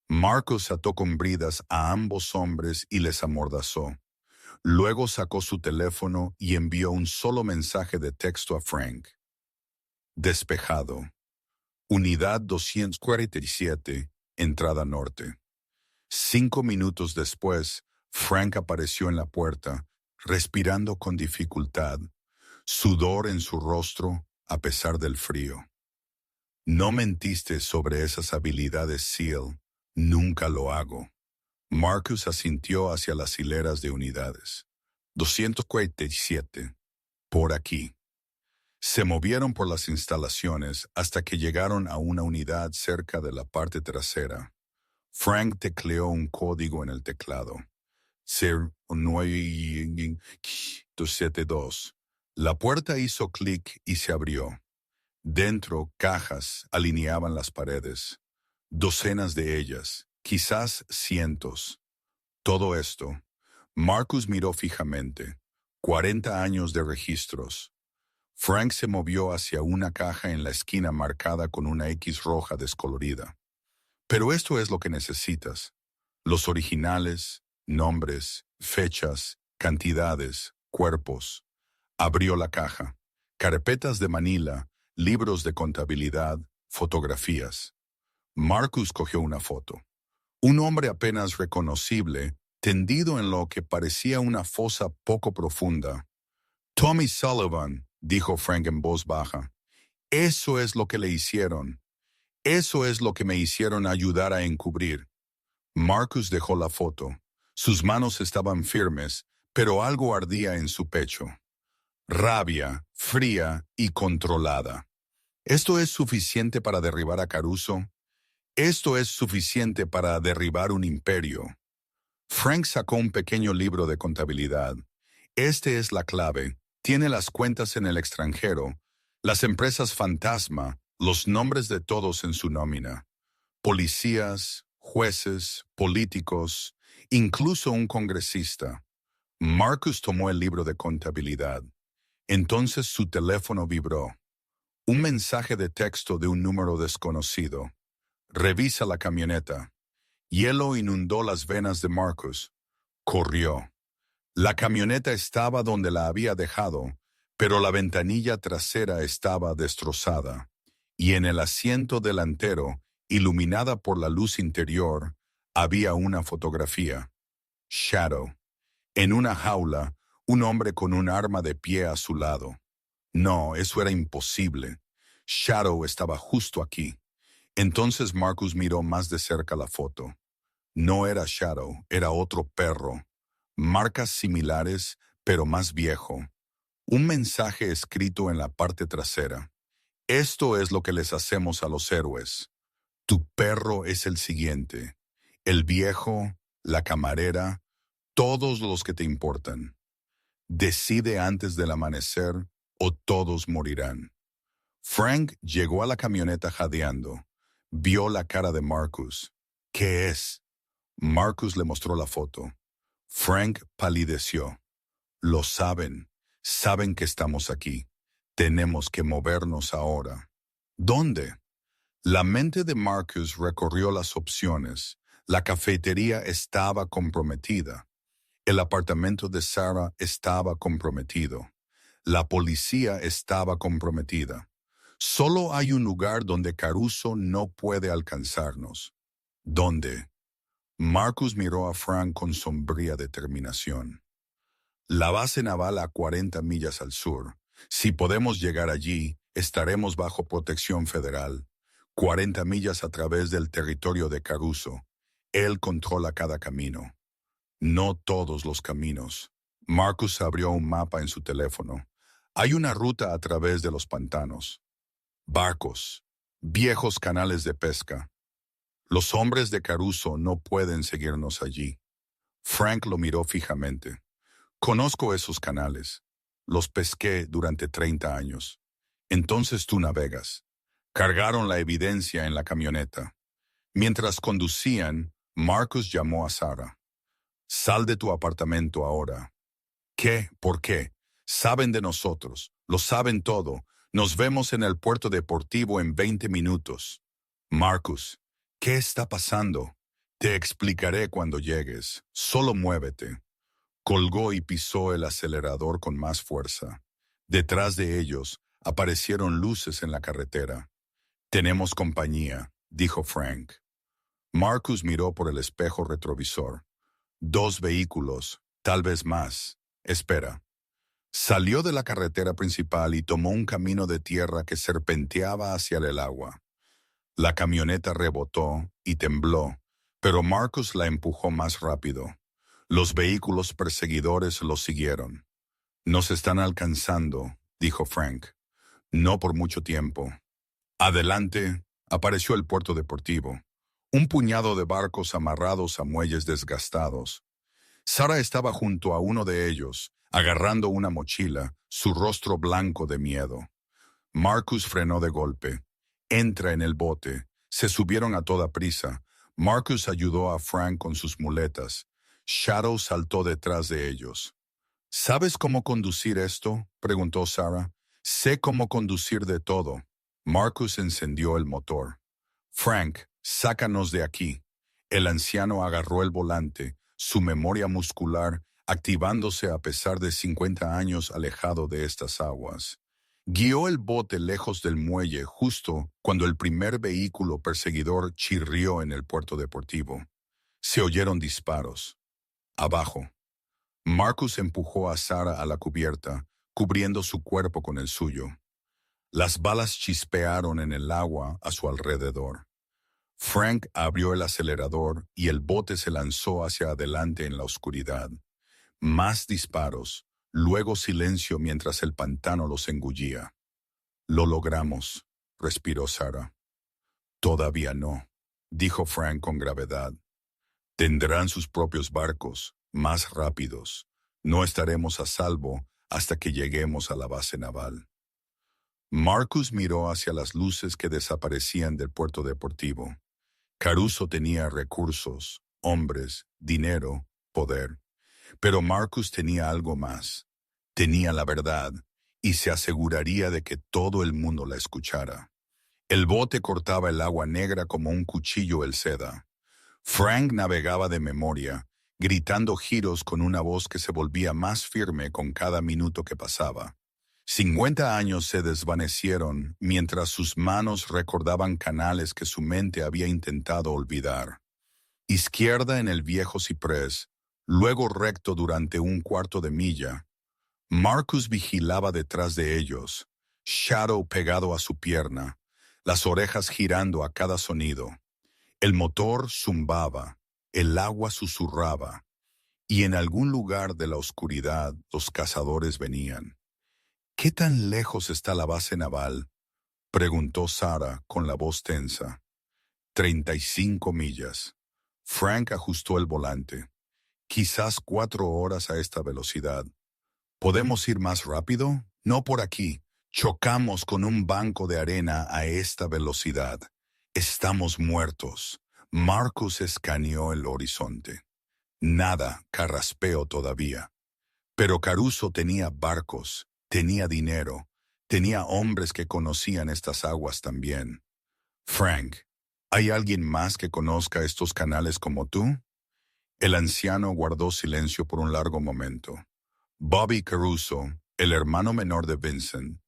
Marcus ató con bridas a ambos hombres y les amordazó. Luego sacó su teléfono y envió un solo mensaje de texto a Frank. Despejado. Unidad 247, entrada norte. 5 minutos después, Frank apareció en la puerta, respirando con dificultad, sudor en su rostro a pesar del frío. «No mentiste sobre esas habilidades, SEAL. Nunca lo hago». Marcus asintió hacia las hileras de unidades. 247. Por aquí. Se movieron por las instalaciones hasta que llegaron a una unidad cerca de la parte trasera. Frank tecleó un código en el teclado. 09272. La puerta hizo clic y se abrió. Dentro, cajas alineaban las paredes. Docenas de ellas, quizás cientos. Todo esto. Marcus miró fijamente. 40 años de registros. Frank se movió hacia una caja en la esquina marcada con una X roja descolorida. «Pero esto es lo que necesitas. Los originales, nombres, fechas, cantidades, cuerpos». Abrió la caja. Carpetas de Manila, libros de contabilidad, fotografías. Marcus cogió una foto. Un hombre apenas reconocible, tendido en lo que parecía una fosa poco profunda. «Tommy Sullivan», dijo Frank en voz baja. «Eso es lo que le hicieron. Eso es lo que me hicieron ayudar a encubrir». Marcus dejó la foto. Sus manos estaban firmes, pero algo ardía en su pecho. Rabia, fría y controlada. ¿Esto es suficiente para derribar a Caruso? Esto es suficiente para derribar un imperio. Frank sacó un pequeño libro de contabilidad. Este es la clave. Tiene las cuentas en el extranjero, las empresas fantasma, los nombres de todos en su nómina. Policías, jueces, políticos, incluso un congresista. Marcus tomó el libro de contabilidad. Entonces su teléfono vibró. Un mensaje de texto de un número desconocido. «Revisa la camioneta». Hielo inundó las venas de Marcus. Corrió. La camioneta estaba donde la había dejado, pero la ventanilla trasera estaba destrozada, y en el asiento delantero, iluminada por la luz interior, había una fotografía. Shadow. En una jaula, un hombre con un arma de pie a su lado. No, eso era imposible. Shadow estaba justo aquí. Entonces Marcus miró más de cerca la foto. No era Shadow, era otro perro. Marcas similares, pero más viejo. Un mensaje escrito en la parte trasera. «Esto es lo que les hacemos a los héroes. Tu perro es el siguiente. El viejo, la camarera, todos los que te importan. Decide antes del amanecer o todos morirán. Frank llegó a la camioneta jadeando. Vio la cara de Marcus. ¿Qué es? Marcus le mostró la foto. Frank palideció. Lo saben. Saben que estamos aquí. Tenemos que movernos ahora. ¿Dónde? La mente de Marcus recorrió las opciones. La cafetería estaba comprometida. El apartamento de Sarah estaba comprometido. La policía estaba comprometida. Solo hay un lugar donde Caruso no puede alcanzarnos. ¿Dónde? Marcus miró a Frank con sombría determinación. La base naval a 40 millas al sur. Si podemos llegar allí, estaremos bajo protección federal. 40 millas a través del territorio de Caruso. Él controla cada camino. No todos los caminos. Marcus abrió un mapa en su teléfono. Hay una ruta a través de los pantanos. Barcos. Viejos canales de pesca. Los hombres de Caruso no pueden seguirnos allí. Frank lo miró fijamente. Conozco esos canales. Los pesqué durante 30 años. Entonces tú navegas. Cargaron la evidencia en la camioneta. Mientras conducían, Marcus llamó a Sarah. Sal de tu apartamento ahora. ¿Qué? ¿Por qué? Saben de nosotros. Lo saben todo. Nos vemos en el puerto deportivo en 20 minutos. Marcus, ¿qué está pasando? Te explicaré cuando llegues. Solo muévete. Colgó y pisó el acelerador con más fuerza. Detrás de ellos aparecieron luces en la carretera. Tenemos compañía, dijo Frank. Marcus miró por el espejo retrovisor. 2 vehículos, tal vez más. Espera. Salió de la carretera principal y tomó un camino de tierra que serpenteaba hacia el agua. La camioneta rebotó y tembló, pero Marcus la empujó más rápido. Los vehículos perseguidores lo siguieron. Nos están alcanzando, dijo Frank. No por mucho tiempo. Adelante, apareció el puerto deportivo. Un puñado de barcos amarrados a muelles desgastados. Sarah estaba junto a uno de ellos, agarrando una mochila, su rostro blanco de miedo. Marcus frenó de golpe. Entra en el bote. Se subieron a toda prisa. Marcus ayudó a Frank con sus muletas. Shadow saltó detrás de ellos. ¿Sabes cómo conducir esto?, preguntó Sarah. Sé cómo conducir de todo. Marcus encendió el motor. Frank, sácanos de aquí. El anciano agarró el volante, su memoria muscular activándose a pesar de 50 años alejado de estas aguas. Guió el bote lejos del muelle justo cuando el primer vehículo perseguidor chirrió en el puerto deportivo. Se oyeron disparos. Abajo. Marcus empujó a Sarah a la cubierta, cubriendo su cuerpo con el suyo. Las balas chispearon en el agua a su alrededor. Frank abrió el acelerador y el bote se lanzó hacia adelante en la oscuridad. Más disparos, luego silencio mientras el pantano los engullía. Lo logramos, respiró Sarah. Todavía no, dijo Frank con gravedad. Tendrán sus propios barcos, más rápidos. No estaremos a salvo hasta que lleguemos a la base naval. Marcus miró hacia las luces que desaparecían del puerto deportivo. Caruso tenía recursos, hombres, dinero, poder. Pero Marcus tenía algo más. Tenía la verdad, y se aseguraría de que todo el mundo la escuchara. El bote cortaba el agua negra como un cuchillo el seda. Frank navegaba de memoria, gritando giros con una voz que se volvía más firme con cada minuto que pasaba. 50 años se desvanecieron mientras sus manos recordaban canales que su mente había intentado olvidar. Izquierda en el viejo ciprés, luego recto durante un cuarto de milla. Marcus vigilaba detrás de ellos, Shadow pegado a su pierna, las orejas girando a cada sonido. El motor zumbaba, el agua susurraba, y en algún lugar de la oscuridad los cazadores venían. ¿Qué tan lejos está la base naval?, preguntó Sarah con la voz tensa. 35 millas. Frank ajustó el volante. Quizás 4 horas a esta velocidad. ¿Podemos ir más rápido? No por aquí. Chocamos con un banco de arena a esta velocidad. Estamos muertos. Marcus escaneó el horizonte. Nada, carraspeo todavía. Pero Caruso tenía barcos, tenía dinero, tenía hombres que conocían estas aguas también. Frank, ¿hay alguien más que conozca estos canales como tú? El anciano guardó silencio por un largo momento. Bobby Caruso, el hermano menor de Vincent,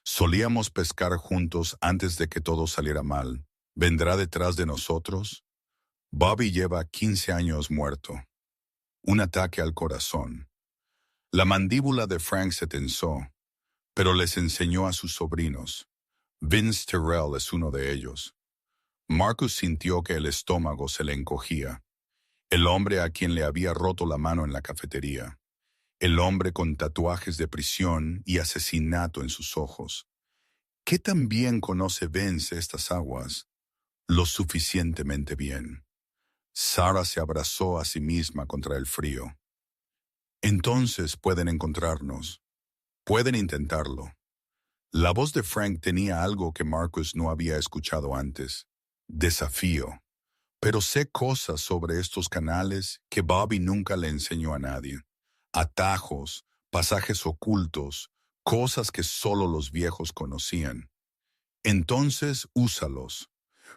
solíamos pescar juntos antes de que todo saliera mal. ¿Vendrá detrás de nosotros? Bobby lleva 15 años muerto. Un ataque al corazón. La mandíbula de Frank se tensó, pero les enseñó a sus sobrinos. Vince Terrell es uno de ellos. Marcus sintió que el estómago se le encogía. El hombre a quien le había roto la mano en la cafetería. El hombre con tatuajes de prisión y asesinato en sus ojos. ¿Qué tan bien conoce Vince estas aguas? Lo suficientemente bien. Sarah se abrazó a sí misma contra el frío. Entonces pueden encontrarnos. Pueden intentarlo. La voz de Frank tenía algo que Marcus no había escuchado antes. Desafío. Pero sé cosas sobre estos canales que Bobby nunca le enseñó a nadie. Atajos, pasajes ocultos, cosas que solo los viejos conocían. Entonces, úsalos.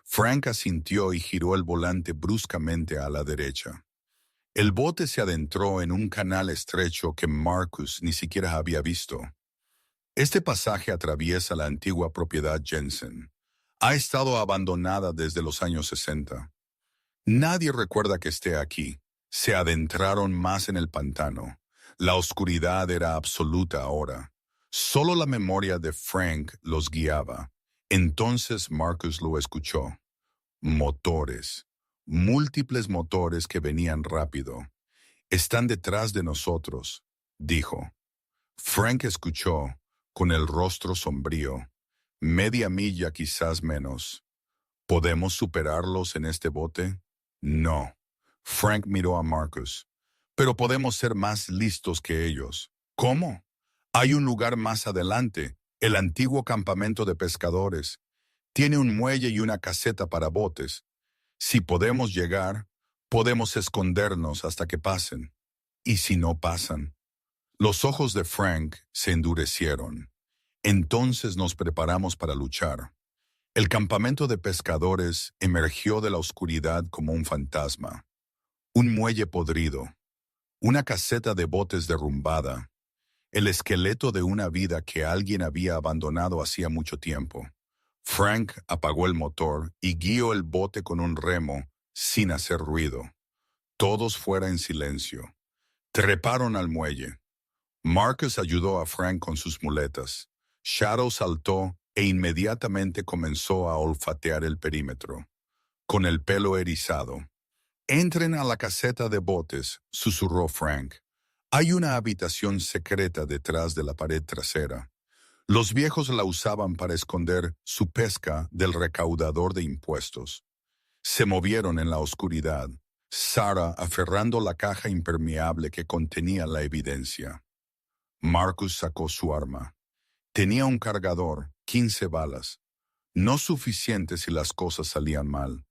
Frank asintió y giró el volante bruscamente a la derecha. El bote se adentró en un canal estrecho que Marcus ni siquiera había visto. Este pasaje atraviesa la antigua propiedad Jensen. Ha estado abandonada desde los años 60. Nadie recuerda que esté aquí. Se adentraron más en el pantano. La oscuridad era absoluta ahora. Solo la memoria de Frank los guiaba. Entonces Marcus lo escuchó. Motores. Múltiples motores que venían rápido. Están detrás de nosotros, dijo. Frank escuchó, con el rostro sombrío. Media milla quizás menos. ¿Podemos superarlos en este bote? No. Frank miró a Marcus. Pero podemos ser más listos que ellos. ¿Cómo? Hay un lugar más adelante, el antiguo campamento de pescadores. Tiene un muelle y una caseta para botes. Si podemos llegar, podemos escondernos hasta que pasen. ¿Y si no pasan? Los ojos de Frank se endurecieron. Entonces nos preparamos para luchar. El campamento de pescadores emergió de la oscuridad como un fantasma. Un muelle podrido. Una caseta de botes derrumbada. El esqueleto de una vida que alguien había abandonado hacía mucho tiempo. Frank apagó el motor y guió el bote con un remo, sin hacer ruido. Todos fuera en silencio. Treparon al muelle. Marcus ayudó a Frank con sus muletas. Shadow saltó e inmediatamente comenzó a olfatear el perímetro. Con el pelo erizado. «Entren a la caseta de botes», susurró Frank. «Hay una habitación secreta detrás de la pared trasera. Los viejos la usaban para esconder su pesca del recaudador de impuestos». Se movieron en la oscuridad, Sarah aferrando la caja impermeable que contenía la evidencia. Marcus sacó su arma. Tenía un cargador, 15 balas. No suficiente si las cosas salían mal.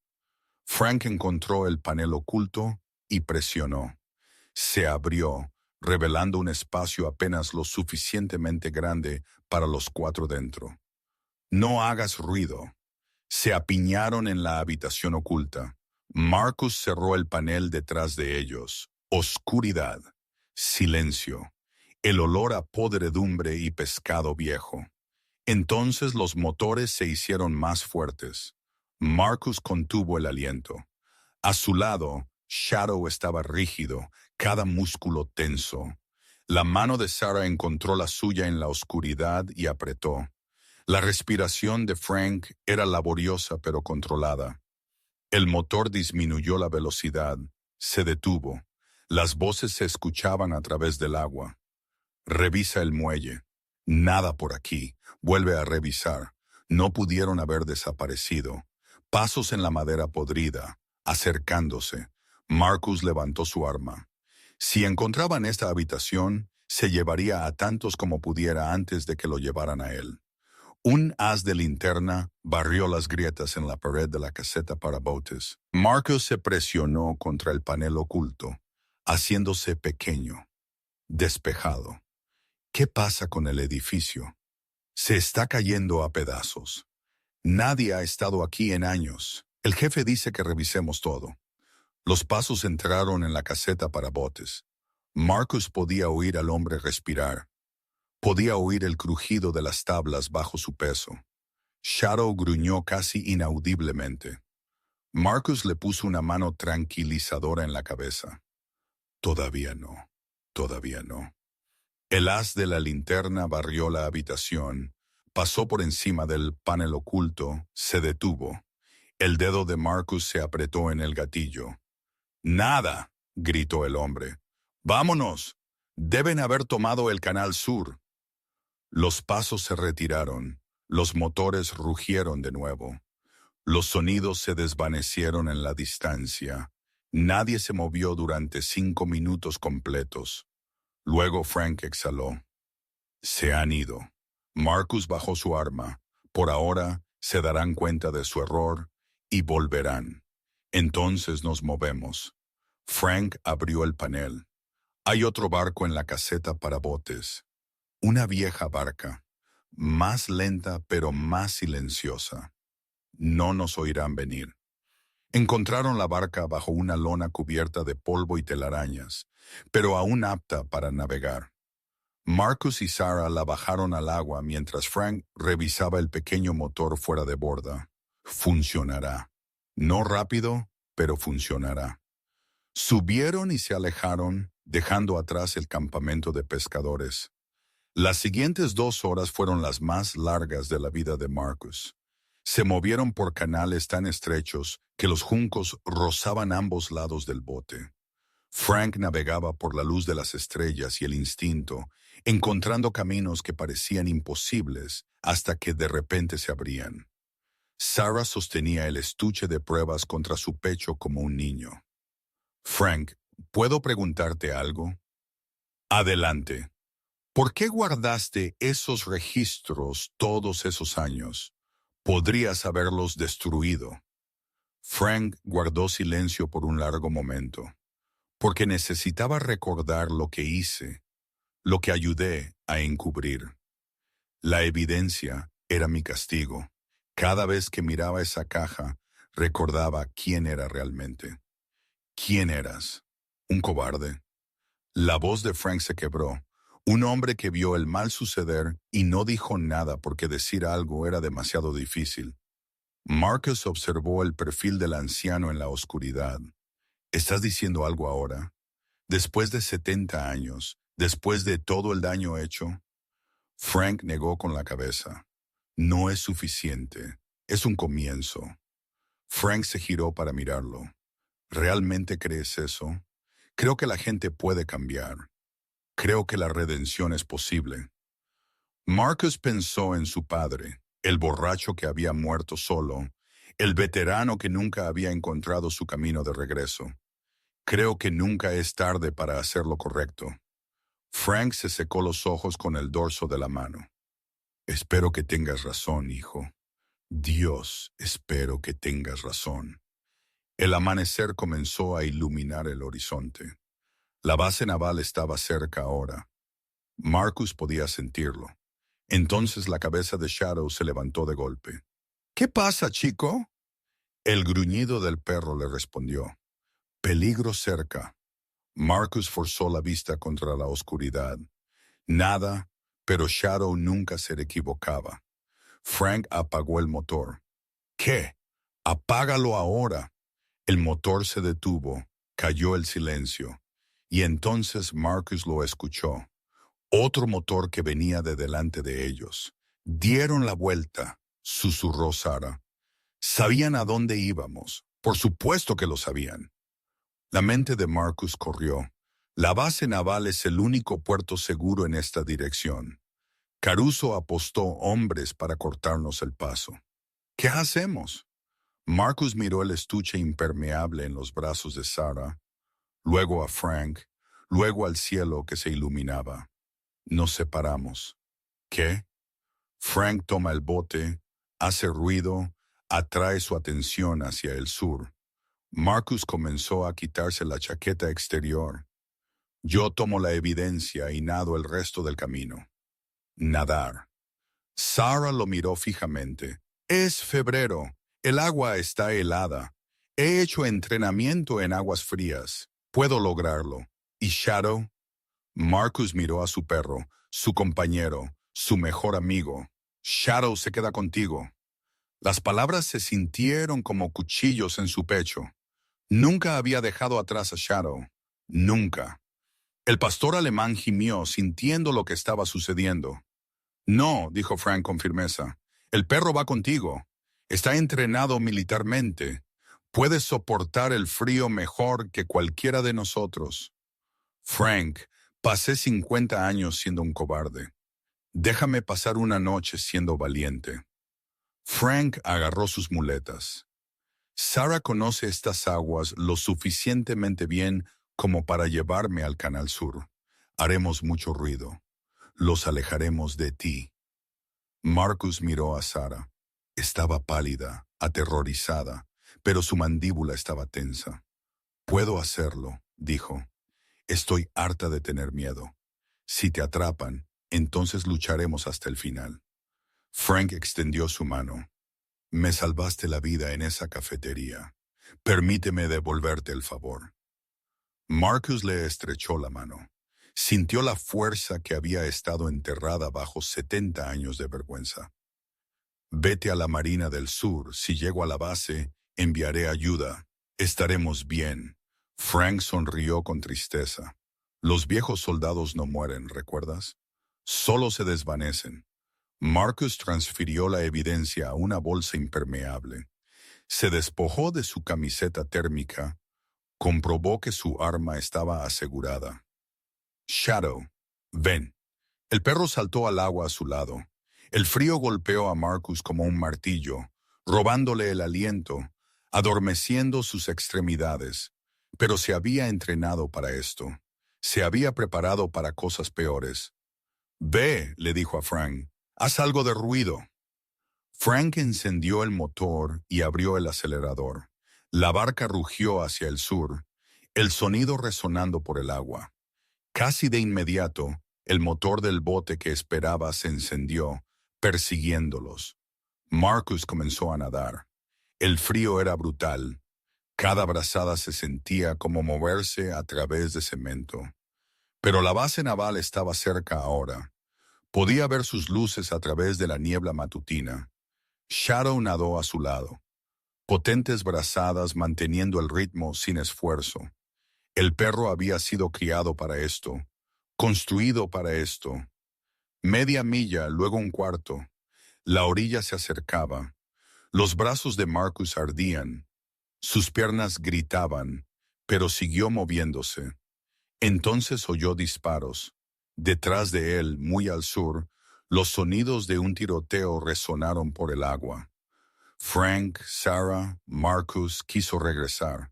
Frank encontró el panel oculto y presionó. Se abrió, revelando un espacio apenas lo suficientemente grande para los 4 dentro. «No hagas ruido». Se apiñaron en la habitación oculta. Marcus cerró el panel detrás de ellos. Oscuridad. Silencio. El olor a podredumbre y pescado viejo. Entonces los motores se hicieron más fuertes. Marcus contuvo el aliento. A su lado, Shadow estaba rígido, cada músculo tenso. La mano de Sarah encontró la suya en la oscuridad y apretó. La respiración de Frank era laboriosa pero controlada. El motor disminuyó la velocidad, se detuvo. Las voces se escuchaban a través del agua. «Revisa el muelle». «Nada por aquí». «Vuelve a revisar». No pudieron haber desaparecido. Pasos en la madera podrida, acercándose. Marcus levantó su arma. Si encontraban esta habitación, se llevaría a tantos como pudiera antes de que lo llevaran a él. Un haz de linterna barrió las grietas en la pared de la caseta para botes. Marcus se presionó contra el panel oculto, haciéndose pequeño, despejado. ¿Qué pasa con el edificio? Se está cayendo a pedazos. Nadie ha estado aquí en años. El jefe dice que revisemos todo. Los pasos entraron en la caseta para botes. Marcus podía oír al hombre respirar. Podía oír el crujido de las tablas bajo su peso. Shadow gruñó casi inaudiblemente. Marcus le puso una mano tranquilizadora en la cabeza. Todavía no, todavía no. El haz de la linterna barrió la habitación, pasó por encima del panel oculto, se detuvo. El dedo de Marcus se apretó en el gatillo. «¡Nada!», gritó el hombre. «¡Vámonos! Deben haber tomado el canal sur». Los pasos se retiraron, los motores rugieron de nuevo. Los sonidos se desvanecieron en la distancia. Nadie se movió durante 5 minutos completos. Luego Frank exhaló. Se han ido. Marcus bajó su arma. Por ahora se darán cuenta de su error y volverán. Entonces nos movemos. Frank abrió el panel. Hay otro barco en la caseta para botes. Una vieja barca, más lenta pero más silenciosa. No nos oirán venir. Encontraron la barca bajo una lona cubierta de polvo y telarañas, pero aún apta para navegar. Marcus y Sarah la bajaron al agua mientras Frank revisaba el pequeño motor fuera de borda. Funcionará. No rápido, pero funcionará. Subieron y se alejaron, dejando atrás el campamento de pescadores. Las siguientes 2 horas fueron las más largas de la vida de Marcus. Se movieron por canales tan estrechos que los juncos rozaban ambos lados del bote. Frank navegaba por la luz de las estrellas y el instinto, encontrando caminos que parecían imposibles hasta que de repente se abrían. Sarah sostenía el estuche de pruebas contra su pecho como un niño. «Frank, ¿puedo preguntarte algo?» «Adelante. ¿Por qué guardaste esos registros todos esos años? Podrías haberlos destruido». Frank guardó silencio por un largo momento, porque necesitaba recordar lo que hice, lo que ayudé a encubrir. La evidencia era mi castigo. Cada vez que miraba esa caja, recordaba quién era realmente. «¿Quién eras? ¿Un cobarde?» La voz de Frank se quebró. Un hombre que vio el mal suceder y no dijo nada porque decir algo era demasiado difícil. Marcus observó el perfil del anciano en la oscuridad. «¿Estás diciendo algo ahora? Después de 70 años, después de todo el daño hecho». Frank negó con la cabeza. «No es suficiente. Es un comienzo». Frank se giró para mirarlo. «¿Realmente crees eso? Creo que la gente puede cambiar. Creo que la redención es posible». Marcus pensó en su padre, el borracho que había muerto solo, el veterano que nunca había encontrado su camino de regreso. «Creo que nunca es tarde para hacer lo correcto». Frank se secó los ojos con el dorso de la mano. «Espero que tengas razón, hijo. Dios, espero que tengas razón». El amanecer comenzó a iluminar el horizonte. La base naval estaba cerca ahora. Marcus podía sentirlo. Entonces la cabeza de Shadow se levantó de golpe. «¿Qué pasa, chico?» El gruñido del perro le respondió. «Peligro cerca». Marcus forzó la vista contra la oscuridad. Nada, pero Shadow nunca se equivocaba. Frank apagó el motor. «¿Qué? Apágalo ahora». El motor se detuvo, cayó el silencio, y entonces Marcus lo escuchó. Otro motor que venía de delante de ellos. «Dieron la vuelta», susurró Sarah. «Sabían a dónde íbamos. Por supuesto que lo sabían». La mente de Marcus corrió. La base naval es el único puerto seguro en esta dirección. Caruso apostó hombres para cortarnos el paso. «¿Qué hacemos?» Marcus miró el estuche impermeable en los brazos de Sarah, luego a Frank, luego al cielo que se iluminaba. Nos separamos. ¿Qué? Frank toma el bote, hace ruido, atrae su atención hacia el sur. Marcus comenzó a quitarse la chaqueta exterior. Yo tomo la evidencia y nado el resto del camino. Nadar. Sarah lo miró fijamente. Es febrero. El agua está helada. He hecho entrenamiento en aguas frías. Puedo lograrlo. ¿Y Shadow? Marcus miró a su perro, su compañero, su mejor amigo. Shadow se queda contigo. Las palabras se sintieron como cuchillos en su pecho. Nunca había dejado atrás a Shadow. Nunca. El pastor alemán gimió, sintiendo lo que estaba sucediendo. No, dijo Frank con firmeza. El perro va contigo. Está entrenado militarmente. Puede soportar el frío mejor que cualquiera de nosotros. Frank, pasé 50 años siendo un cobarde. Déjame pasar una noche siendo valiente. Frank agarró sus muletas. Sarah conoce estas aguas lo suficientemente bien como para llevarme al Canal Sur. Haremos mucho ruido. Los alejaremos de ti. Marcus miró a Sarah. Estaba pálida, aterrorizada, pero su mandíbula estaba tensa. Puedo hacerlo, dijo. Estoy harta de tener miedo. Si te atrapan, entonces lucharemos hasta el final. Frank extendió su mano. Me salvaste la vida en esa cafetería. Permíteme devolverte el favor. Marcus le estrechó la mano. Sintió la fuerza que había estado enterrada bajo 70 años de vergüenza. Vete a la Marina del Sur. Si llego a la base, enviaré ayuda. Estaremos bien. Frank sonrió con tristeza. Los viejos soldados no mueren, ¿recuerdas? Solo se desvanecen. Marcus transfirió la evidencia a una bolsa impermeable. Se despojó de su camiseta térmica. Comprobó que su arma estaba asegurada. Shadow, ven. El perro saltó al agua a su lado. El frío golpeó a Marcus como un martillo, robándole el aliento, adormeciendo sus extremidades. Pero se había entrenado para esto. Se había preparado para cosas peores. Ve, le dijo a Frank, haz algo de ruido. Frank encendió el motor y abrió el acelerador. La barca rugió hacia el sur, el sonido resonando por el agua. Casi de inmediato, el motor del bote que esperaba se encendió, persiguiéndolos. Marcus comenzó a nadar. El frío era brutal. Cada brazada se sentía como moverse a través de cemento. Pero la base naval estaba cerca ahora. Podía ver sus luces a través de la niebla matutina. Shadow nadó a su lado. Potentes brazadas manteniendo el ritmo sin esfuerzo. El perro había sido criado para esto, construido para esto. Media milla, luego un cuarto. La orilla se acercaba. Los brazos de Marcus ardían. Sus piernas gritaban, pero siguió moviéndose. Entonces oyó disparos. Detrás de él, muy al sur, los sonidos de un tiroteo resonaron por el agua. Frank, Sarah, Marcus quiso regresar.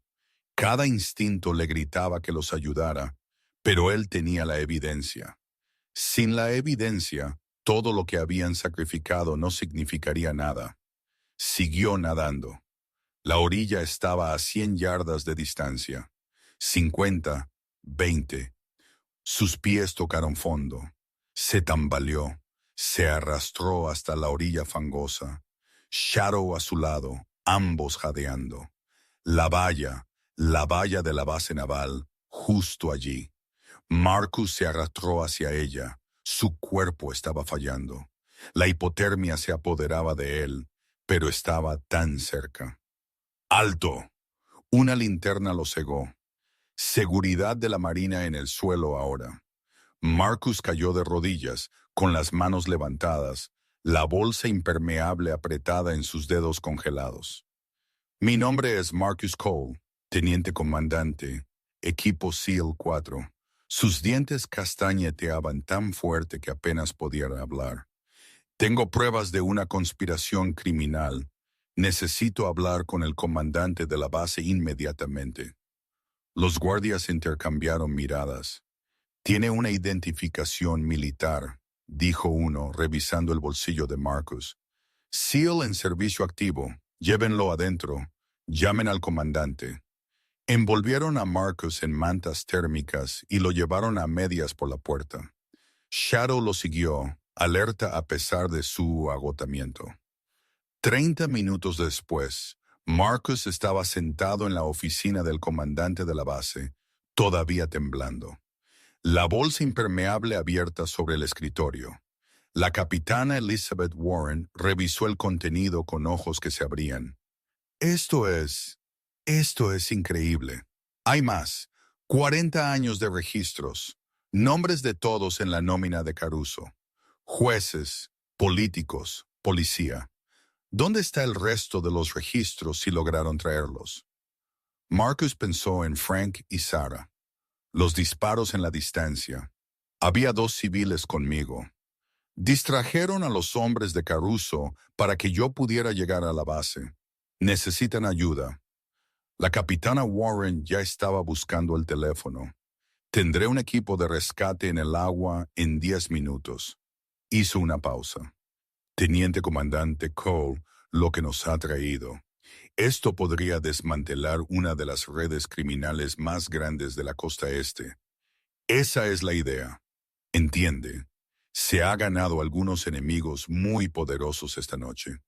Cada instinto le gritaba que los ayudara, pero él tenía la evidencia. Sin la evidencia, todo lo que habían sacrificado no significaría nada. Siguió nadando. La orilla estaba a 100 yardas de distancia. 50, 20. Sus pies tocaron fondo. Se tambaleó. Se arrastró hasta la orilla fangosa. Shadow a su lado, ambos jadeando. La valla de la base naval, justo allí. Marcus se arrastró hacia ella. Su cuerpo estaba fallando. La hipotermia se apoderaba de él, pero estaba tan cerca. ¡Alto! Una linterna lo cegó. Seguridad de la marina en el suelo ahora. Marcus cayó de rodillas, con las manos levantadas, la bolsa impermeable apretada en sus dedos congelados. Mi nombre es Marcus Cole, teniente comandante, equipo SEAL 4. Sus dientes castañeteaban tan fuerte que apenas podía hablar. Tengo pruebas de una conspiración criminal. Necesito hablar con el comandante de la base inmediatamente. Los guardias intercambiaron miradas. Tiene una identificación militar, dijo uno, revisando el bolsillo de Marcus. SEAL en servicio activo. Llévenlo adentro. Llamen al comandante. Envolvieron a Marcus en mantas térmicas y lo llevaron a medias por la puerta. Shadow lo siguió, alerta a pesar de su agotamiento. 30 minutos después, Marcus estaba sentado en la oficina del comandante de la base, todavía temblando. La bolsa impermeable abierta sobre el escritorio. La capitana Elizabeth Warren revisó el contenido con ojos que se abrían. Esto es increíble. Hay más. 40 años de registros. Nombres de todos en la nómina de Caruso. Jueces, políticos, policía. ¿Dónde está el resto de los registros si lograron traerlos? Marcus pensó en Frank y Sarah. Los disparos en la distancia. Había 2 civiles conmigo. Distrajeron a los hombres de Caruso para que yo pudiera llegar a la base. Necesitan ayuda. La capitana Warren ya estaba buscando el teléfono. Tendré un equipo de rescate en el agua en 10 minutos. Hizo una pausa. Teniente comandante Cole, lo que nos ha traído. Esto podría desmantelar una de las redes criminales más grandes de la costa este. Esa es la idea. Entiende. Se ha ganado algunos enemigos muy poderosos esta noche.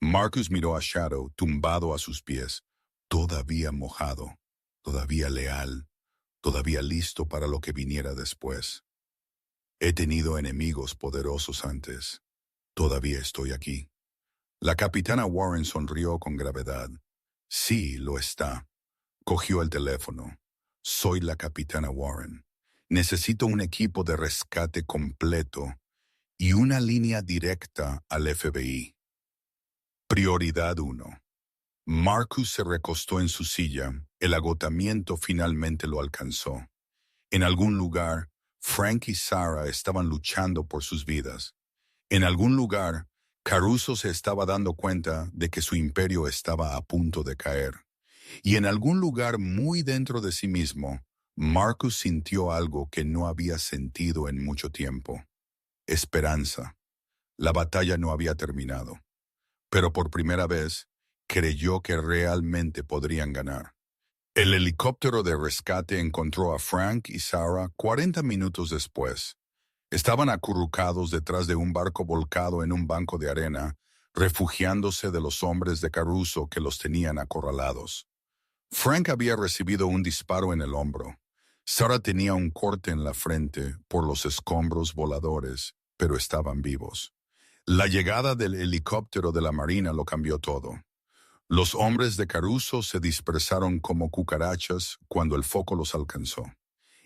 Marcus miró a Shadow tumbado a sus pies, todavía mojado, todavía leal, todavía listo para lo que viniera después. He tenido enemigos poderosos antes. Todavía estoy aquí. La capitana Warren sonrió con gravedad. Sí, lo está. Cogió el teléfono. Soy la capitana Warren. Necesito un equipo de rescate completo y una línea directa al FBI. Prioridad 1. Marcus se recostó en su silla. El agotamiento finalmente lo alcanzó. En algún lugar, Frank y Sarah estaban luchando por sus vidas. En algún lugar, Caruso se estaba dando cuenta de que su imperio estaba a punto de caer. Y en algún lugar muy dentro de sí mismo, Marcus sintió algo que no había sentido en mucho tiempo. Esperanza. La batalla no había terminado. Pero por primera vez, creyó que realmente podrían ganar. El helicóptero de rescate encontró a Frank y Sarah 40 minutos después. Estaban acurrucados detrás de un barco volcado en un banco de arena, refugiándose de los hombres de Caruso que los tenían acorralados. Frank había recibido un disparo en el hombro. Sarah tenía un corte en la frente por los escombros voladores, pero estaban vivos. La llegada del helicóptero de la Marina lo cambió todo. Los hombres de Caruso se dispersaron como cucarachas cuando el foco los alcanzó.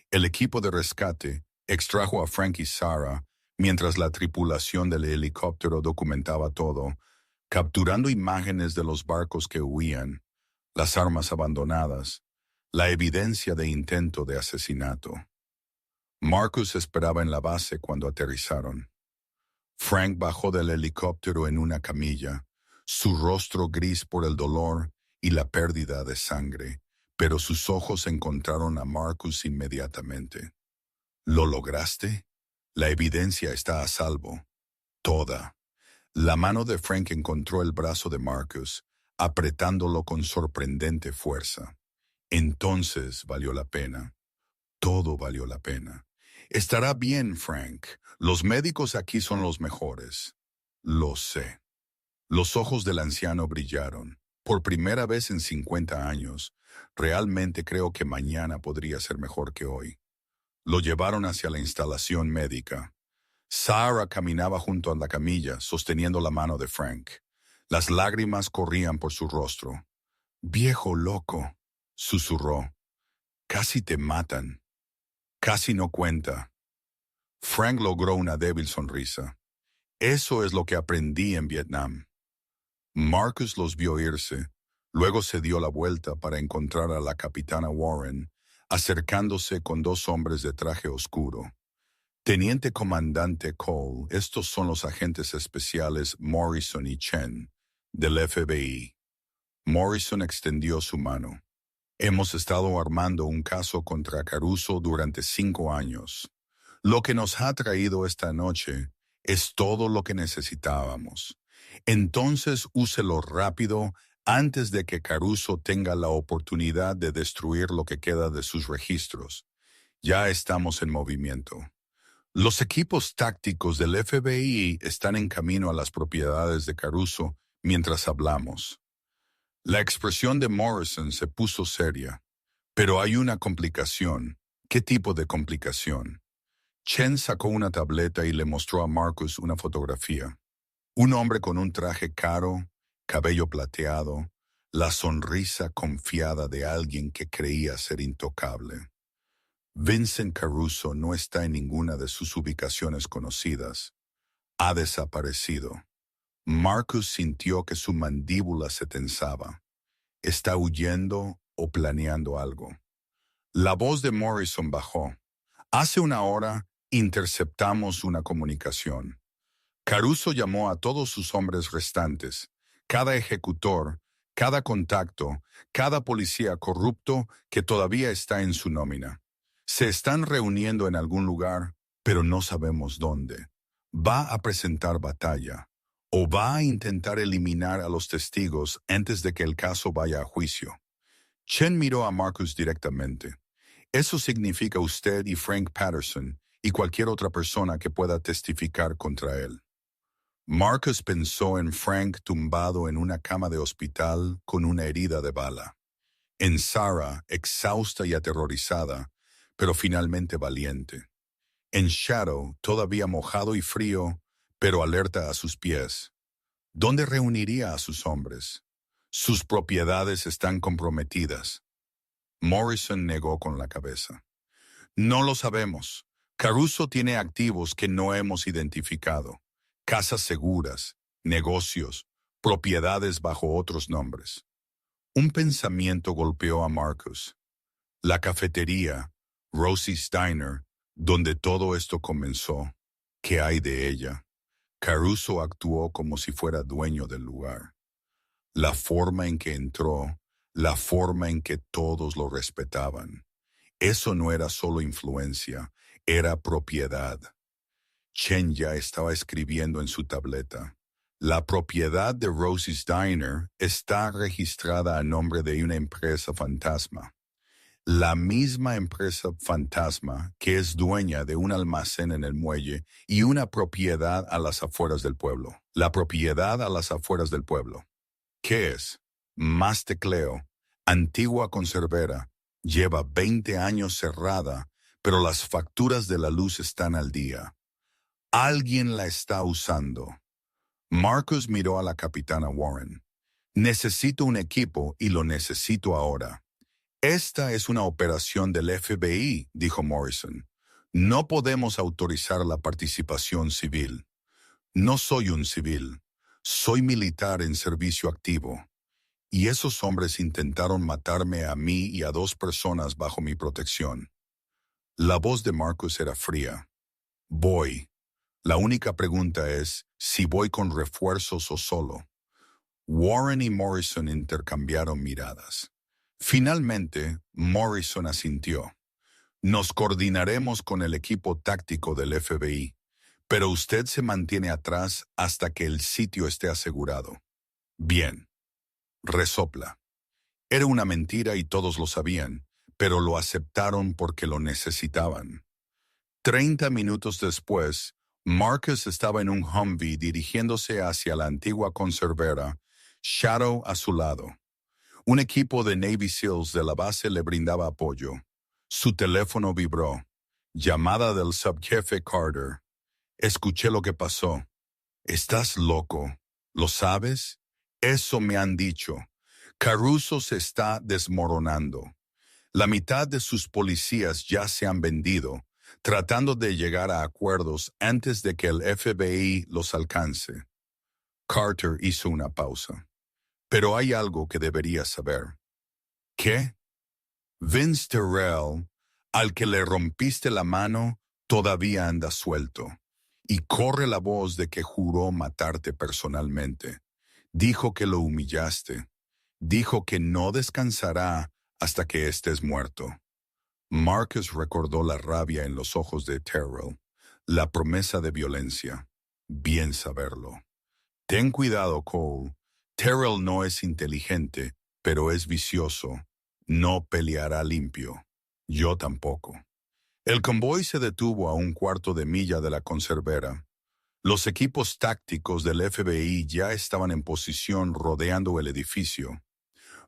El equipo de rescate extrajo a Frank y Sarah mientras la tripulación del helicóptero documentaba todo, capturando imágenes de los barcos que huían, las armas abandonadas, la evidencia de intento de asesinato. Marcus esperaba en la base cuando aterrizaron. Frank bajó del helicóptero en una camilla, su rostro gris por el dolor y la pérdida de sangre, pero sus ojos encontraron a Marcus inmediatamente. ¿Lo lograste? La evidencia está a salvo. Toda. La mano de Frank encontró el brazo de Marcus, apretándolo con sorprendente fuerza. Entonces valió la pena. Todo valió la pena. Estará bien, Frank. Los médicos aquí son los mejores. Lo sé. Los ojos del anciano brillaron. Por primera vez en 50 años, realmente creo que mañana podría ser mejor que hoy. Lo llevaron hacia la instalación médica. Sarah caminaba junto a la camilla, sosteniendo la mano de Frank. Las lágrimas corrían por su rostro. «Viejo loco», susurró. «Casi te matan. Casi no cuenta». Frank logró una débil sonrisa. «Eso es lo que aprendí en Vietnam». Marcus los vio irse. Luego se dio la vuelta para encontrar a la capitana Warren, acercándose con 2 hombres de traje oscuro. Teniente comandante Cole, estos son los agentes especiales Morrison y Chen, del FBI. Morrison extendió su mano. Hemos estado armando un caso contra Caruso durante 5 años. Lo que nos ha traído esta noche es todo lo que necesitábamos. Entonces úselo rápido antes de que Caruso tenga la oportunidad de destruir lo que queda de sus registros. Ya estamos en movimiento. Los equipos tácticos del FBI están en camino a las propiedades de Caruso mientras hablamos. La expresión de Morrison se puso seria. Pero hay una complicación. ¿Qué tipo de complicación? Chen sacó una tableta y le mostró a Marcus una fotografía. Un hombre con un traje caro, cabello plateado, la sonrisa confiada de alguien que creía ser intocable. Vincent Caruso no está en ninguna de sus ubicaciones conocidas. Ha desaparecido. Marcus sintió que su mandíbula se tensaba. ¿Está huyendo o planeando algo? La voz de Morrison bajó. Hace una hora interceptamos una comunicación. Caruso llamó a todos sus hombres restantes, cada ejecutor, cada contacto, cada policía corrupto que todavía está en su nómina. Se están reuniendo en algún lugar, pero no sabemos dónde. Va a presentar batalla o va a intentar eliminar a los testigos antes de que el caso vaya a juicio. Chen miró a Marcus directamente. Eso significa usted y Frank Patterson y cualquier otra persona que pueda testificar contra él. Marcus pensó en Frank tumbado en una cama de hospital con una herida de bala. En Sarah, exhausta y aterrorizada, pero finalmente valiente. En Shadow, todavía mojado y frío, pero alerta a sus pies. ¿Dónde reuniría a sus hombres? Sus propiedades están comprometidas. Morrison negó con la cabeza. No lo sabemos. Caruso tiene activos que no hemos identificado. Casas seguras, negocios, propiedades bajo otros nombres. Un pensamiento golpeó a Marcus. La cafetería, Rosie's Diner, donde todo esto comenzó. ¿Qué hay de ella? Caruso actuó como si fuera dueño del lugar. La forma en que entró, la forma en que todos lo respetaban. Eso no era solo influencia, era propiedad. Chen ya estaba escribiendo en su tableta. La propiedad de Rosie's Diner está registrada a nombre de una empresa fantasma. La misma empresa fantasma que es dueña de un almacén en el muelle y una propiedad a las afueras del pueblo. La propiedad a las afueras del pueblo. ¿Qué es? Más tecleo. Antigua conservera. Lleva 20 años cerrada, pero las facturas de la luz están al día. Alguien la está usando. Marcus miró a la capitana Warren. Necesito un equipo y lo necesito ahora. Esta es una operación del FBI, dijo Morrison. No podemos autorizar la participación civil. No soy un civil. Soy militar en servicio activo. Y esos hombres intentaron matarme a mí y a 2 personas bajo mi protección. La voz de Marcus era fría. Voy. La única pregunta es si voy con refuerzos o solo. Warren y Morrison intercambiaron miradas. Finalmente, Morrison asintió. Nos coordinaremos con el equipo táctico del FBI, pero usted se mantiene atrás hasta que el sitio esté asegurado. Bien. Resopla. Era una mentira y todos lo sabían, pero lo aceptaron porque lo necesitaban. 30 minutos después, Marcus estaba en un Humvee dirigiéndose hacia la antigua conservera, Shadow a su lado. Un equipo de Navy SEALs de la base le brindaba apoyo. Su teléfono vibró. Llamada del subjefe Carter. Escuché lo que pasó. ¿Estás loco? ¿Lo sabes? Eso me han dicho. Caruso se está desmoronando. La mitad de sus policías ya se han vendido, tratando de llegar a acuerdos antes de que el FBI los alcance. Carter hizo una pausa. Pero hay algo que deberías saber. ¿Qué? Vince Terrell, al que le rompiste la mano, todavía anda suelto. Y corre la voz de que juró matarte personalmente. Dijo que lo humillaste. Dijo que no descansará hasta que estés muerto. Marcus recordó la rabia en los ojos de Terrell, la promesa de violencia. Bien saberlo. Ten cuidado, Cole. Terrell no es inteligente, pero es vicioso. No peleará limpio. Yo tampoco. El convoy se detuvo a un cuarto de milla de la conservera. Los equipos tácticos del FBI ya estaban en posición rodeando el edificio.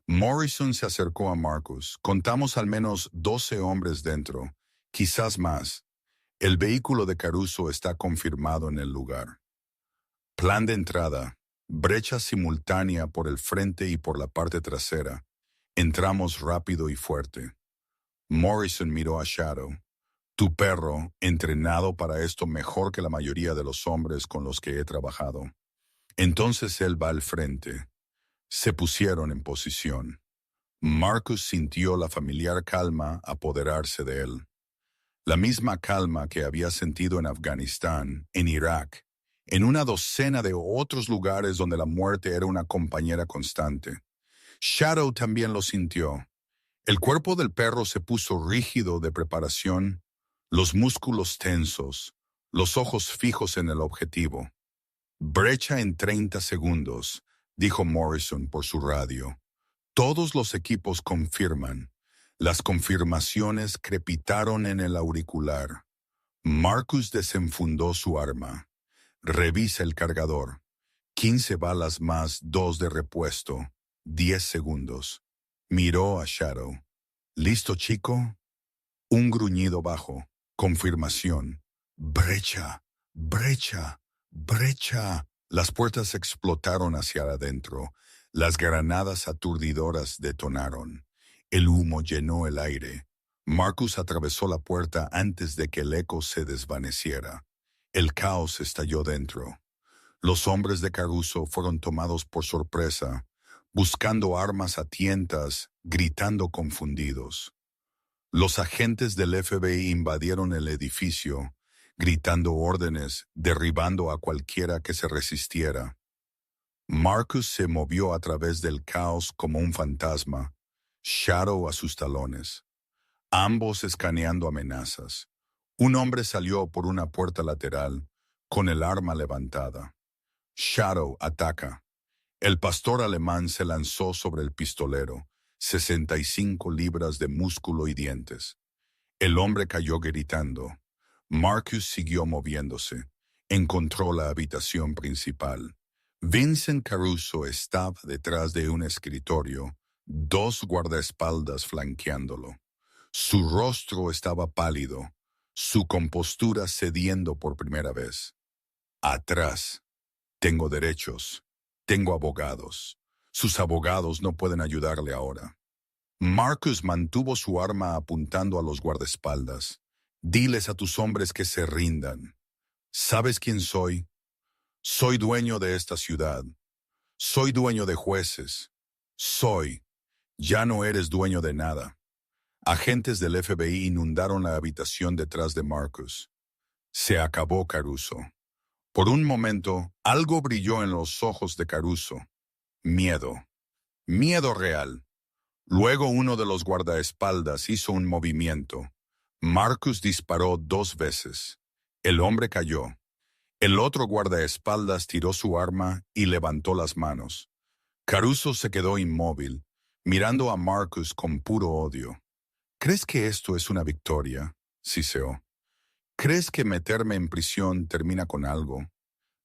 Morrison se acercó a Marcus. Contamos al menos 12 hombres dentro, quizás más. El vehículo de Caruso está confirmado en el lugar. Plan de entrada. Brecha simultánea por el frente y por la parte trasera. Entramos rápido y fuerte. Morrison miró a Shadow. Tu perro, entrenado para esto mejor que la mayoría de los hombres con los que he trabajado. Entonces él va al frente. Se pusieron en posición. Marcus sintió la familiar calma apoderarse de él. La misma calma que había sentido en Afganistán, en Irak, en una docena de otros lugares donde la muerte era una compañera constante. Shadow también lo sintió. El cuerpo del perro se puso rígido de preparación, los músculos tensos, los ojos fijos en el objetivo. Brecha en 30 segundos, dijo Morrison por su radio. Todos los equipos confirman. Las confirmaciones crepitaron en el auricular. Marcus desenfundó su arma. Revisa el cargador. 15 balas más 2 de repuesto. 10 segundos. Miró a Shadow. ¿Listo, chico? Un gruñido bajo. Confirmación. Brecha, brecha, brecha. Las puertas explotaron hacia adentro. Las granadas aturdidoras detonaron. El humo llenó el aire. Marcus atravesó la puerta antes de que el eco se desvaneciera. El caos estalló dentro. Los hombres de Caruso fueron tomados por sorpresa, buscando armas a tientas, gritando confundidos. Los agentes del FBI invadieron el edificio, gritando órdenes, derribando a cualquiera que se resistiera. Marcus se movió a través del caos como un fantasma, Shadow a sus talones, ambos escaneando amenazas. Un hombre salió por una puerta lateral, con el arma levantada. Shadow ataca. El pastor alemán se lanzó sobre el pistolero, 65 libras de músculo y dientes. El hombre cayó gritando. Marcus siguió moviéndose. Encontró la habitación principal. Vincent Caruso estaba detrás de un escritorio, 2 guardaespaldas flanqueándolo. Su rostro estaba pálido, su compostura cediendo por primera vez. Atrás. Tengo derechos. Tengo abogados. Sus abogados no pueden ayudarle ahora. Marcus mantuvo su arma apuntando a los guardaespaldas. Diles a tus hombres que se rindan. ¿Sabes quién soy? Soy dueño de esta ciudad. Soy dueño de jueces. Ya no eres dueño de nada. Agentes del FBI inundaron la habitación detrás de Marcus. Se acabó Caruso. Por un momento, algo brilló en los ojos de Caruso. Miedo. Miedo real. Luego uno de los guardaespaldas hizo un movimiento. Marcus disparó 2 veces. El hombre cayó. El otro guardaespaldas tiró su arma y levantó las manos. Caruso se quedó inmóvil, mirando a Marcus con puro odio. ¿Crees que esto es una victoria? Siseó. ¿Crees que meterme en prisión termina con algo?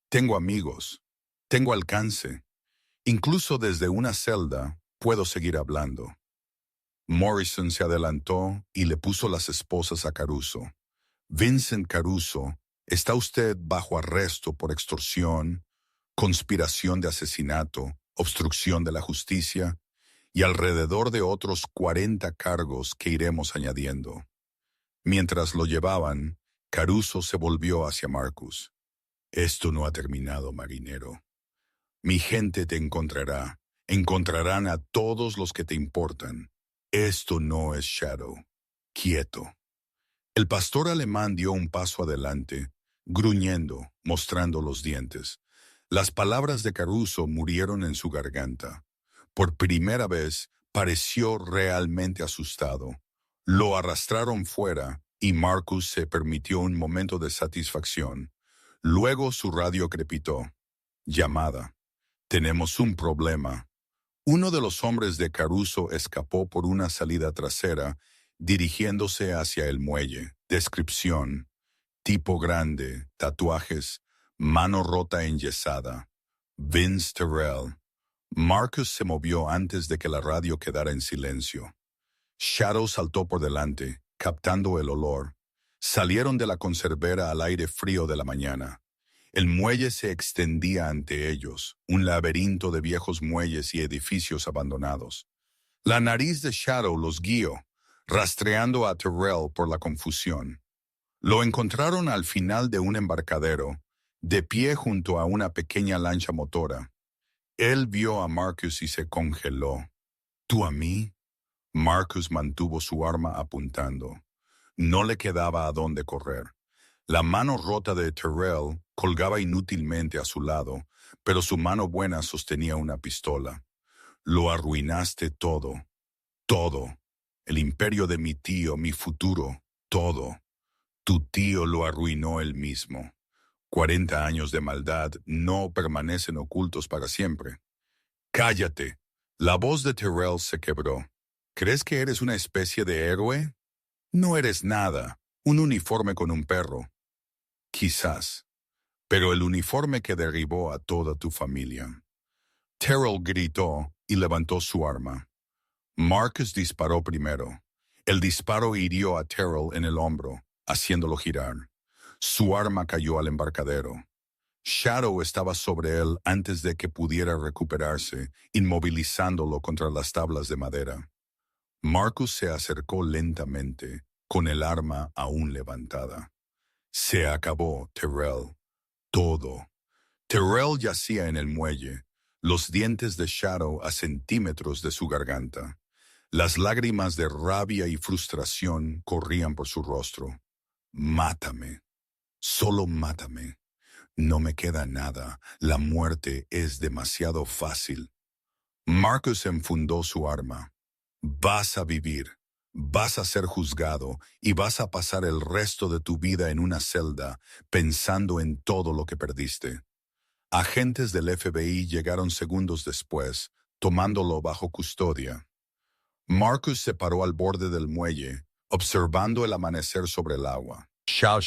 Tengo amigos. Tengo alcance. Incluso desde una celda puedo seguir hablando. Morrison se adelantó y le puso las esposas a Caruso. Vincent Caruso, está usted bajo arresto por extorsión, conspiración de asesinato, obstrucción de la justicia y alrededor de otros 40 cargos que iremos añadiendo. Mientras lo llevaban, Caruso se volvió hacia Marcus. Esto no ha terminado, marinero. Mi gente te encontrará. Encontrarán a todos los que te importan. Esto no es Shadow. Quieto. El pastor alemán dio un paso adelante, gruñendo, mostrando los dientes. Las palabras de Caruso murieron en su garganta. Por primera vez, Pareció realmente asustado. Lo arrastraron fuera y Marcus se permitió un momento de satisfacción. Luego su radio crepitó. Llamada. Tenemos un problema. Uno de los hombres de Caruso escapó por una salida trasera, dirigiéndose hacia el muelle. Descripción: tipo grande, tatuajes, mano rota enyesada. Vince Terrell. Marcus se movió antes de que la radio quedara en silencio. Shadow saltó por delante, captando el olor. Salieron de la conservera al aire frío de la mañana. El muelle se extendía ante ellos, un laberinto de viejos muelles y edificios abandonados. La nariz de Shadow los guió, rastreando a Terrell por la confusión. Lo encontraron al final de un embarcadero, de pie junto a una pequeña lancha motora. Él vio a Marcus y se congeló. ¿Tú a mí? Marcus mantuvo su arma apuntando. No le quedaba a dónde correr. La mano rota de Terrell colgaba inútilmente a su lado, pero su mano buena sostenía una pistola. Lo arruinaste todo. Todo. El imperio de mi tío, mi futuro, todo. Tu tío lo arruinó él mismo. 40 años de maldad no permanecen ocultos para siempre. ¡Cállate! La voz de Terrell se quebró. ¿Crees que eres una especie de héroe? No eres nada. Un uniforme con un perro. Quizás. Pero el uniforme que derribó a toda tu familia. Terrell gritó y levantó su arma. Marcus disparó primero. El disparo hirió a Terrell en el hombro, haciéndolo girar. Su arma cayó al embarcadero. Shadow estaba sobre él antes de que pudiera recuperarse, inmovilizándolo contra las tablas de madera. Marcus se acercó lentamente, con el arma aún levantada. Se acabó, Terrell. Todo. Terrell yacía en el muelle, los dientes de Shadow a centímetros de su garganta. Las lágrimas de rabia y frustración corrían por su rostro. Mátame. Solo mátame. No me queda nada. La muerte es demasiado fácil. Marcus enfundó su arma. Vas a vivir. Vas a ser juzgado y vas a pasar el resto de tu vida en una celda pensando en todo lo que perdiste. Agentes del FBI llegaron segundos después, tomándolo bajo custodia. Marcus se paró al borde del muelle, observando el amanecer sobre el agua. Shadow,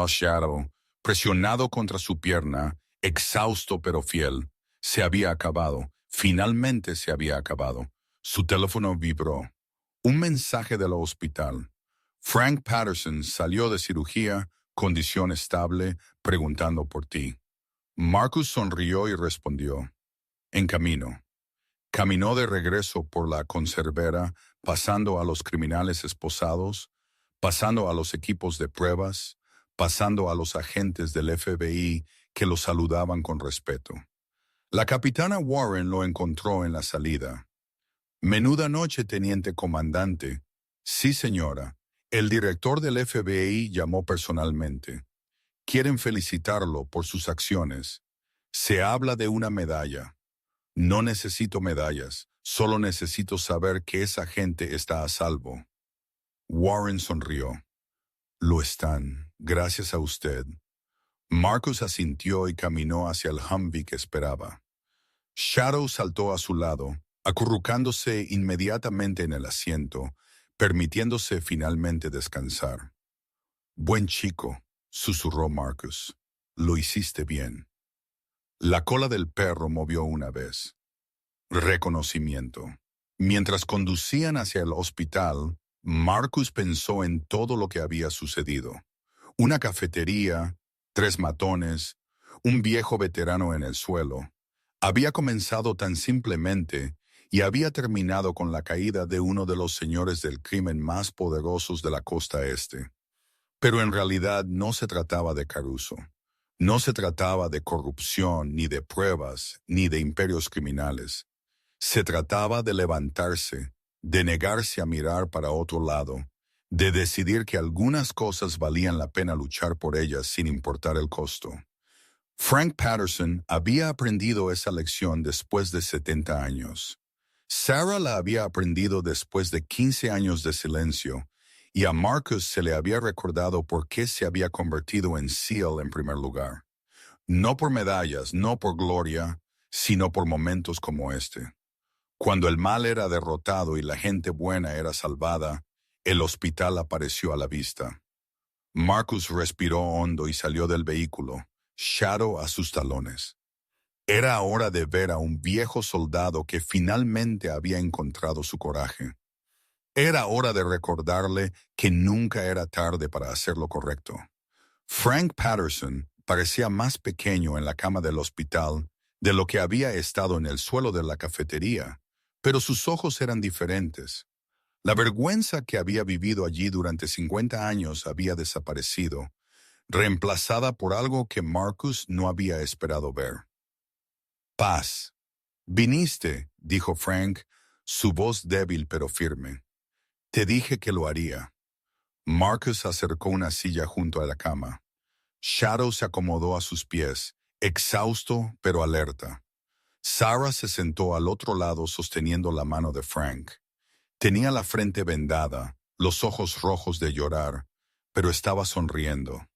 Shadow, presionado contra su pierna, exhausto pero fiel, se había acabado. Finalmente se había acabado. Su teléfono vibró. Un mensaje del hospital. Frank Patterson salió de cirugía, condición estable, preguntando por ti. Marcus sonrió y respondió. En camino. Caminó de regreso por la conservera, pasando a los criminales esposados, pasando a los equipos de pruebas, pasando a los agentes del FBI que lo saludaban con respeto. La capitana Warren lo encontró en la salida. Menuda noche, teniente comandante. Sí, señora. El director del FBI llamó personalmente. Quieren felicitarlo por sus acciones. Se habla de una medalla. No necesito medallas, solo necesito saber que esa gente está a salvo. Warren sonrió. Lo están, gracias a usted. Marcus asintió y caminó hacia el Humvee que esperaba. Shadow saltó a su lado, acurrucándose inmediatamente en el asiento, permitiéndose finalmente descansar. Buen chico, susurró Marcus. Lo hiciste bien. La cola del perro movió una vez. Reconocimiento. Mientras conducían hacia el hospital, Marcus pensó en todo lo que había sucedido. Una cafetería, 3 matones, un viejo veterano en el suelo. Había comenzado tan simplemente y había terminado con la caída de uno de los señores del crimen más poderosos de la costa este. Pero en realidad no se trataba de Caruso. No se trataba de corrupción, ni de pruebas, ni de imperios criminales. Se trataba de levantarse, de negarse a mirar para otro lado, de decidir que algunas cosas valían la pena luchar por ellas sin importar el costo. Frank Patterson había aprendido esa lección después de 70 años. Sarah la había aprendido después de 15 años de silencio, y a Marcus se le había recordado por qué se había convertido en SEAL en primer lugar. No por medallas, no por gloria, sino por momentos como este. Cuando el mal era derrotado y la gente buena era salvada, el hospital apareció a la vista. Marcus respiró hondo y salió del vehículo, Shadow a sus talones. Era hora de ver a un viejo soldado que finalmente había encontrado su coraje. Era hora de recordarle que nunca era tarde para hacer lo correcto. Frank Patterson parecía más pequeño en la cama del hospital de lo que había estado en el suelo de la cafetería, pero sus ojos eran diferentes. La vergüenza que había vivido allí durante 50 años había desaparecido, reemplazada por algo que Marcus no había esperado ver. Paz. Viniste, dijo Frank, su voz débil pero firme. Te dije que lo haría. Marcus acercó una silla junto a la cama. Shadow se acomodó a sus pies, exhausto pero alerta. Sarah se sentó al otro lado sosteniendo la mano de Frank. Tenía la frente vendada, los ojos rojos de llorar, pero estaba sonriendo.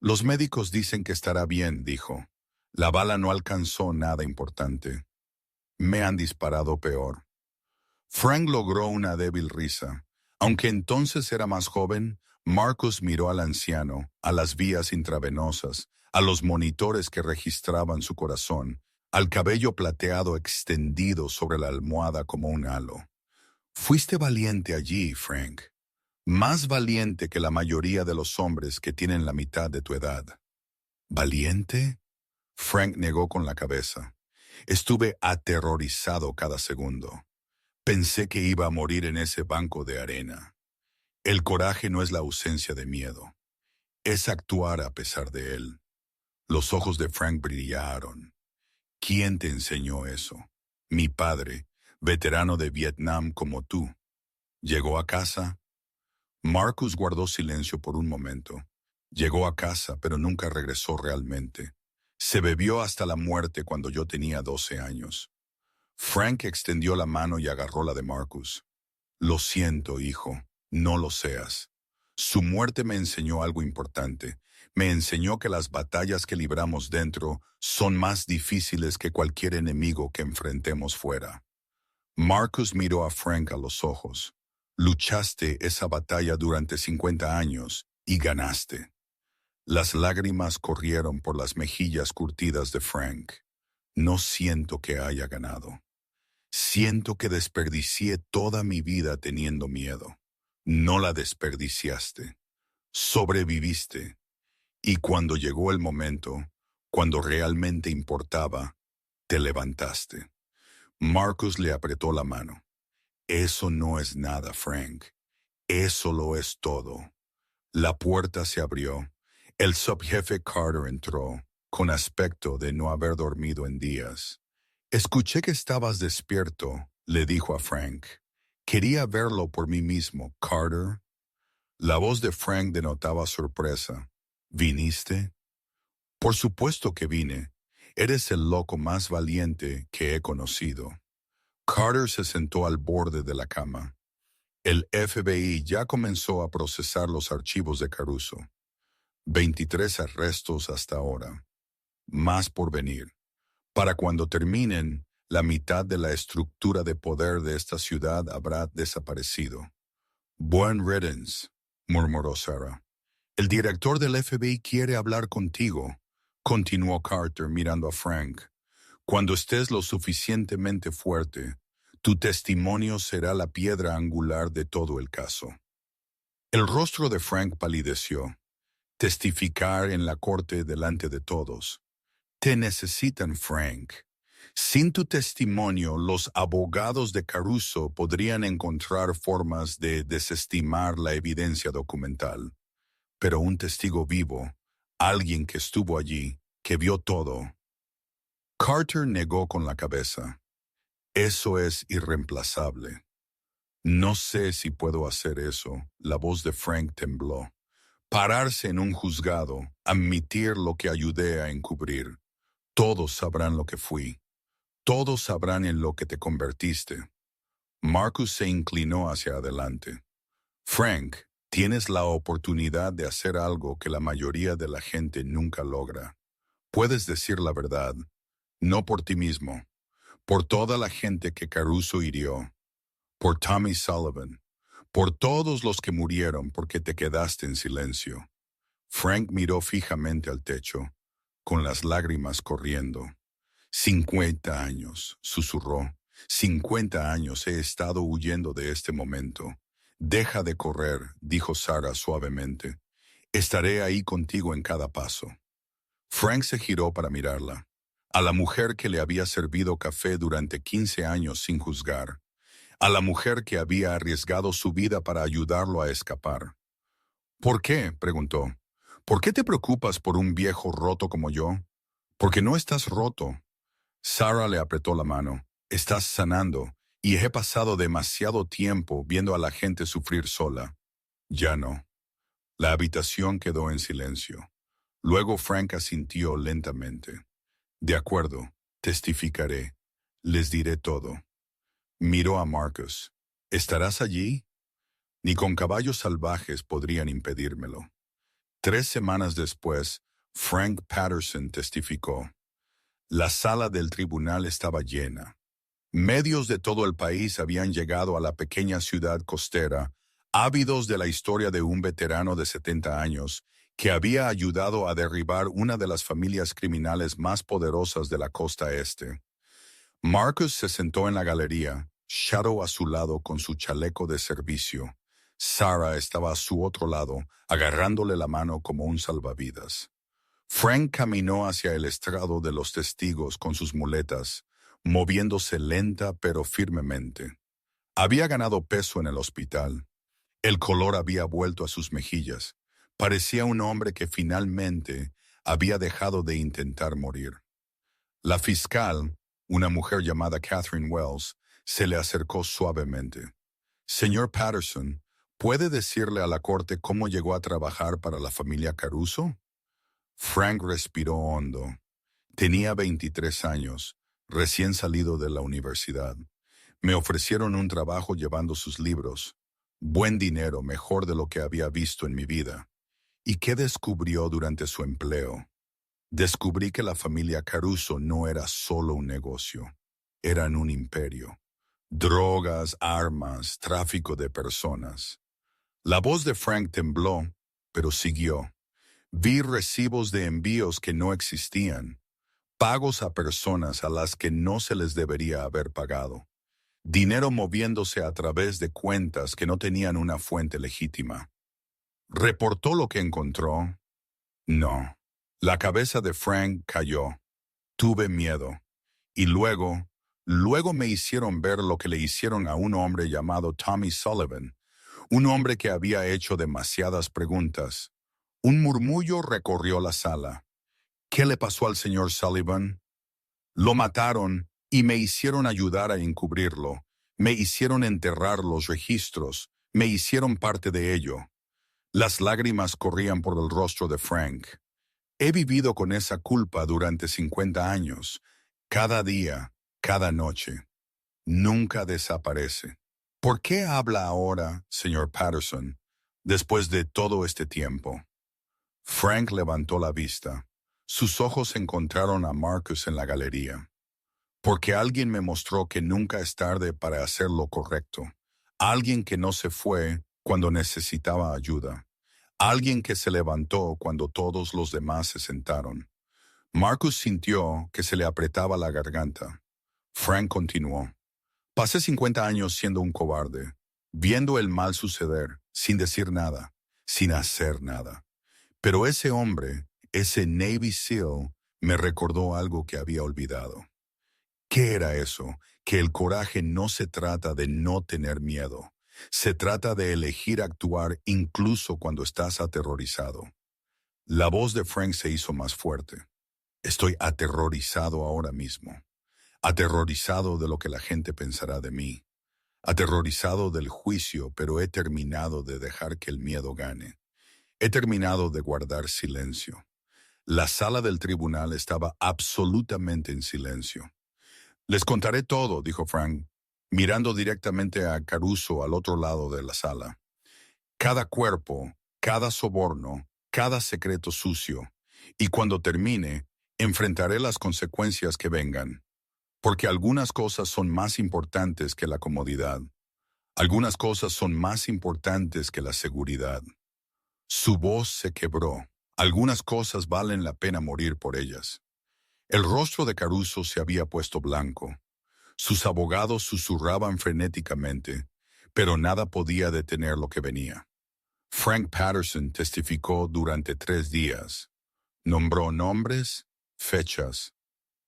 Los médicos dicen que estará bien, dijo. La bala no alcanzó nada importante. Me han disparado peor. Frank logró una débil risa. Aunque entonces era más joven, Marcus miró al anciano, a las vías intravenosas, a los monitores que registraban su corazón, al cabello plateado extendido sobre la almohada como un halo. Fuiste valiente allí, Frank. Más valiente que la mayoría de los hombres que tienen la mitad de tu edad. ¿Valiente? Frank negó con la cabeza. Estuve aterrorizado cada segundo. Pensé que iba a morir en ese banco de arena. El coraje no es la ausencia de miedo. Es actuar a pesar de él. Los ojos de Frank brillaron. ¿Quién te enseñó eso? Mi padre, veterano de Vietnam como tú. ¿Llegó a casa? Marcus guardó silencio por un momento. Llegó a casa, pero nunca regresó realmente. Se bebió hasta la muerte cuando yo tenía 12 años. Frank extendió la mano y agarró la de Marcus. Lo siento, hijo, no lo seas. Su muerte me enseñó algo importante. Me enseñó que las batallas que libramos dentro son más difíciles que cualquier enemigo que enfrentemos fuera. Marcus miró a Frank a los ojos. Luchaste esa batalla durante 50 años y ganaste. Las lágrimas corrieron por las mejillas curtidas de Frank. No siento que haya ganado. Siento que desperdicié toda mi vida teniendo miedo. No la desperdiciaste. Sobreviviste. Y cuando llegó el momento, cuando realmente importaba, te levantaste. Marcus le apretó la mano. Eso no es nada, Frank. Eso lo es todo. La puerta se abrió. El subjefe Carter entró, con aspecto de no haber dormido en días. Escuché que estabas despierto, le dijo a Frank. Quería verlo por mí mismo, Carter. La voz de Frank denotaba sorpresa. ¿Viniste? Por supuesto que vine. Eres el loco más valiente que he conocido. Carter se sentó al borde de la cama. El FBI ya comenzó a procesar los archivos de Caruso. 23 arrestos hasta ahora. Más por venir. Para cuando terminen, la mitad de la estructura de poder de esta ciudad habrá desaparecido. Buen riddance, murmuró Sarah. El director del FBI quiere hablar contigo, continuó Carter mirando a Frank. Cuando estés lo suficientemente fuerte, tu testimonio será la piedra angular de todo el caso. El rostro de Frank palideció. Testificar en la corte delante de todos. Te necesitan, Frank. Sin tu testimonio, los abogados de Caruso podrían encontrar formas de desestimar la evidencia documental. Pero un testigo vivo, alguien que estuvo allí, que vio todo. Carter negó con la cabeza. Eso es irreemplazable. No sé si puedo hacer eso. La voz de Frank tembló. Pararse en un juzgado, admitir lo que ayudé a encubrir. Todos sabrán lo que fui. Todos sabrán en lo que te convertiste. Marcus se inclinó hacia adelante. Frank, tienes la oportunidad de hacer algo que la mayoría de la gente nunca logra. Puedes decir la verdad, no por ti mismo, por toda la gente que Caruso hirió, por Tommy Sullivan, por todos los que murieron porque te quedaste en silencio. Frank miró fijamente al techo, con las lágrimas corriendo. 50 años, susurró. 50 años he estado huyendo de este momento. Deja de correr, dijo Sarah suavemente. Estaré ahí contigo en cada paso. Frank se giró para mirarla, a la mujer que le había servido café durante 15 años sin juzgar, a la mujer que había arriesgado su vida para ayudarlo a escapar. ¿Por qué?, preguntó. ¿Por qué te preocupas por un viejo roto como yo? Porque no estás roto. Sarah le apretó la mano. Estás sanando, y he pasado demasiado tiempo viendo a la gente sufrir sola. Ya no. La habitación quedó en silencio. Luego Frank asintió lentamente. De acuerdo, testificaré. Les diré todo. Miró a Marcus. ¿Estarás allí? Ni con caballos salvajes podrían impedírmelo. 3 semanas después, Frank Patterson testificó. La sala del tribunal estaba llena. Medios de todo el país habían llegado a la pequeña ciudad costera, ávidos de la historia de un veterano de 70 años que había ayudado a derribar una de las familias criminales más poderosas de la costa este. Marcus se sentó en la galería, Shadow a su lado con su chaleco de servicio. Sarah estaba a su otro lado, agarrándole la mano como un salvavidas. Frank caminó hacia el estrado de los testigos con sus muletas, moviéndose lenta pero firmemente. Había ganado peso en el hospital. El color había vuelto a sus mejillas. Parecía un hombre que finalmente había dejado de intentar morir. La fiscal, una mujer llamada Catherine Wells, se le acercó suavemente. Señor Patterson, ¿puede decirle a la corte cómo llegó a trabajar para la familia Caruso? Frank respiró hondo. Tenía 23 años, recién salido de la universidad. Me ofrecieron un trabajo llevando sus libros. Buen dinero, mejor de lo que había visto en mi vida. ¿Y qué descubrió durante su empleo? Descubrí que la familia Caruso no era solo un negocio, eran un imperio. Drogas, armas, tráfico de personas. La voz de Frank tembló, pero siguió. Vi recibos de envíos que no existían, pagos a personas a las que no se les debería haber pagado, dinero moviéndose a través de cuentas que no tenían una fuente legítima. ¿Reportó lo que encontró? No. La cabeza de Frank cayó. Tuve miedo. Y luego me hicieron ver lo que le hicieron a un hombre llamado Tommy Sullivan, un hombre que había hecho demasiadas preguntas. Un murmullo recorrió la sala. ¿Qué le pasó al señor Sullivan? Lo mataron y me hicieron ayudar a encubrirlo. Me hicieron enterrar los registros. Me hicieron parte de ello. Las lágrimas corrían por el rostro de Frank. He vivido con esa culpa durante 50 años. Cada día, cada noche. Nunca desaparece. ¿Por qué habla ahora, señor Patterson, después de todo este tiempo? Frank levantó la vista. Sus ojos encontraron a Marcus en la galería. Porque alguien me mostró que nunca es tarde para hacer lo correcto. Alguien que no se fue cuando necesitaba ayuda. Alguien que se levantó cuando todos los demás se sentaron. Marcus sintió que se le apretaba la garganta. Frank continuó. Pasé 50 años siendo un cobarde, viendo el mal suceder, sin decir nada, sin hacer nada. Pero ese hombre, ese Navy SEAL, me recordó algo que había olvidado. ¿Qué era eso? Que el coraje no se trata de no tener miedo. Se trata de elegir actuar incluso cuando estás aterrorizado. La voz de Frank se hizo más fuerte. Estoy aterrorizado ahora mismo. Aterrorizado de lo que la gente pensará de mí. Aterrorizado del juicio, pero he terminado de dejar que el miedo gane. He terminado de guardar silencio. La sala del tribunal estaba absolutamente en silencio. Les contaré todo, dijo Frank, mirando directamente a Caruso al otro lado de la sala. Cada cuerpo, cada soborno, cada secreto sucio. Y cuando termine, enfrentaré las consecuencias que vengan. Porque algunas cosas son más importantes que la comodidad. Algunas cosas son más importantes que la seguridad. Su voz se quebró. Algunas cosas valen la pena morir por ellas. El rostro de Caruso se había puesto blanco. Sus abogados susurraban frenéticamente, pero nada podía detener lo que venía. Frank Patterson testificó durante 3 días. Nombró nombres, fechas,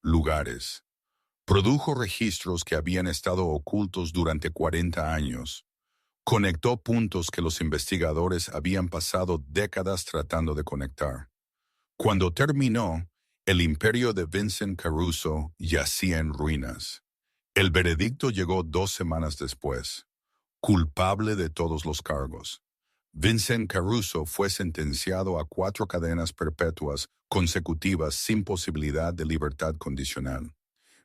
lugares. Produjo registros que habían estado ocultos durante 40 años. Conectó puntos que los investigadores habían pasado décadas tratando de conectar. Cuando terminó, el imperio de Vincent Caruso yacía en ruinas. El veredicto llegó 2 semanas después. Culpable de todos los cargos. Vincent Caruso fue sentenciado a 4 cadenas perpetuas consecutivas sin posibilidad de libertad condicional.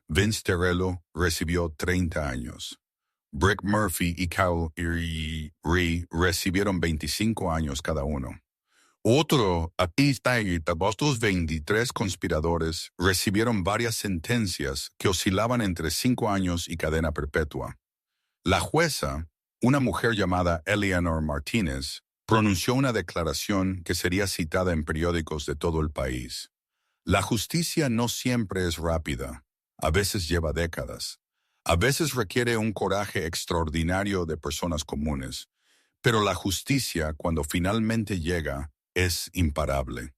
Vince Terrello recibió 30 años. Brick Murphy y Kyle Ree recibieron 25 años cada uno. Otro artista y otros 23 conspiradores recibieron varias sentencias que oscilaban entre 5 años y cadena perpetua. La jueza, una mujer llamada Eleanor Martínez, pronunció una declaración que sería citada en periódicos de todo el país. La justicia no siempre es rápida, a veces lleva décadas. A veces requiere un coraje extraordinario de personas comunes, pero la justicia, cuando finalmente llega, es imparable.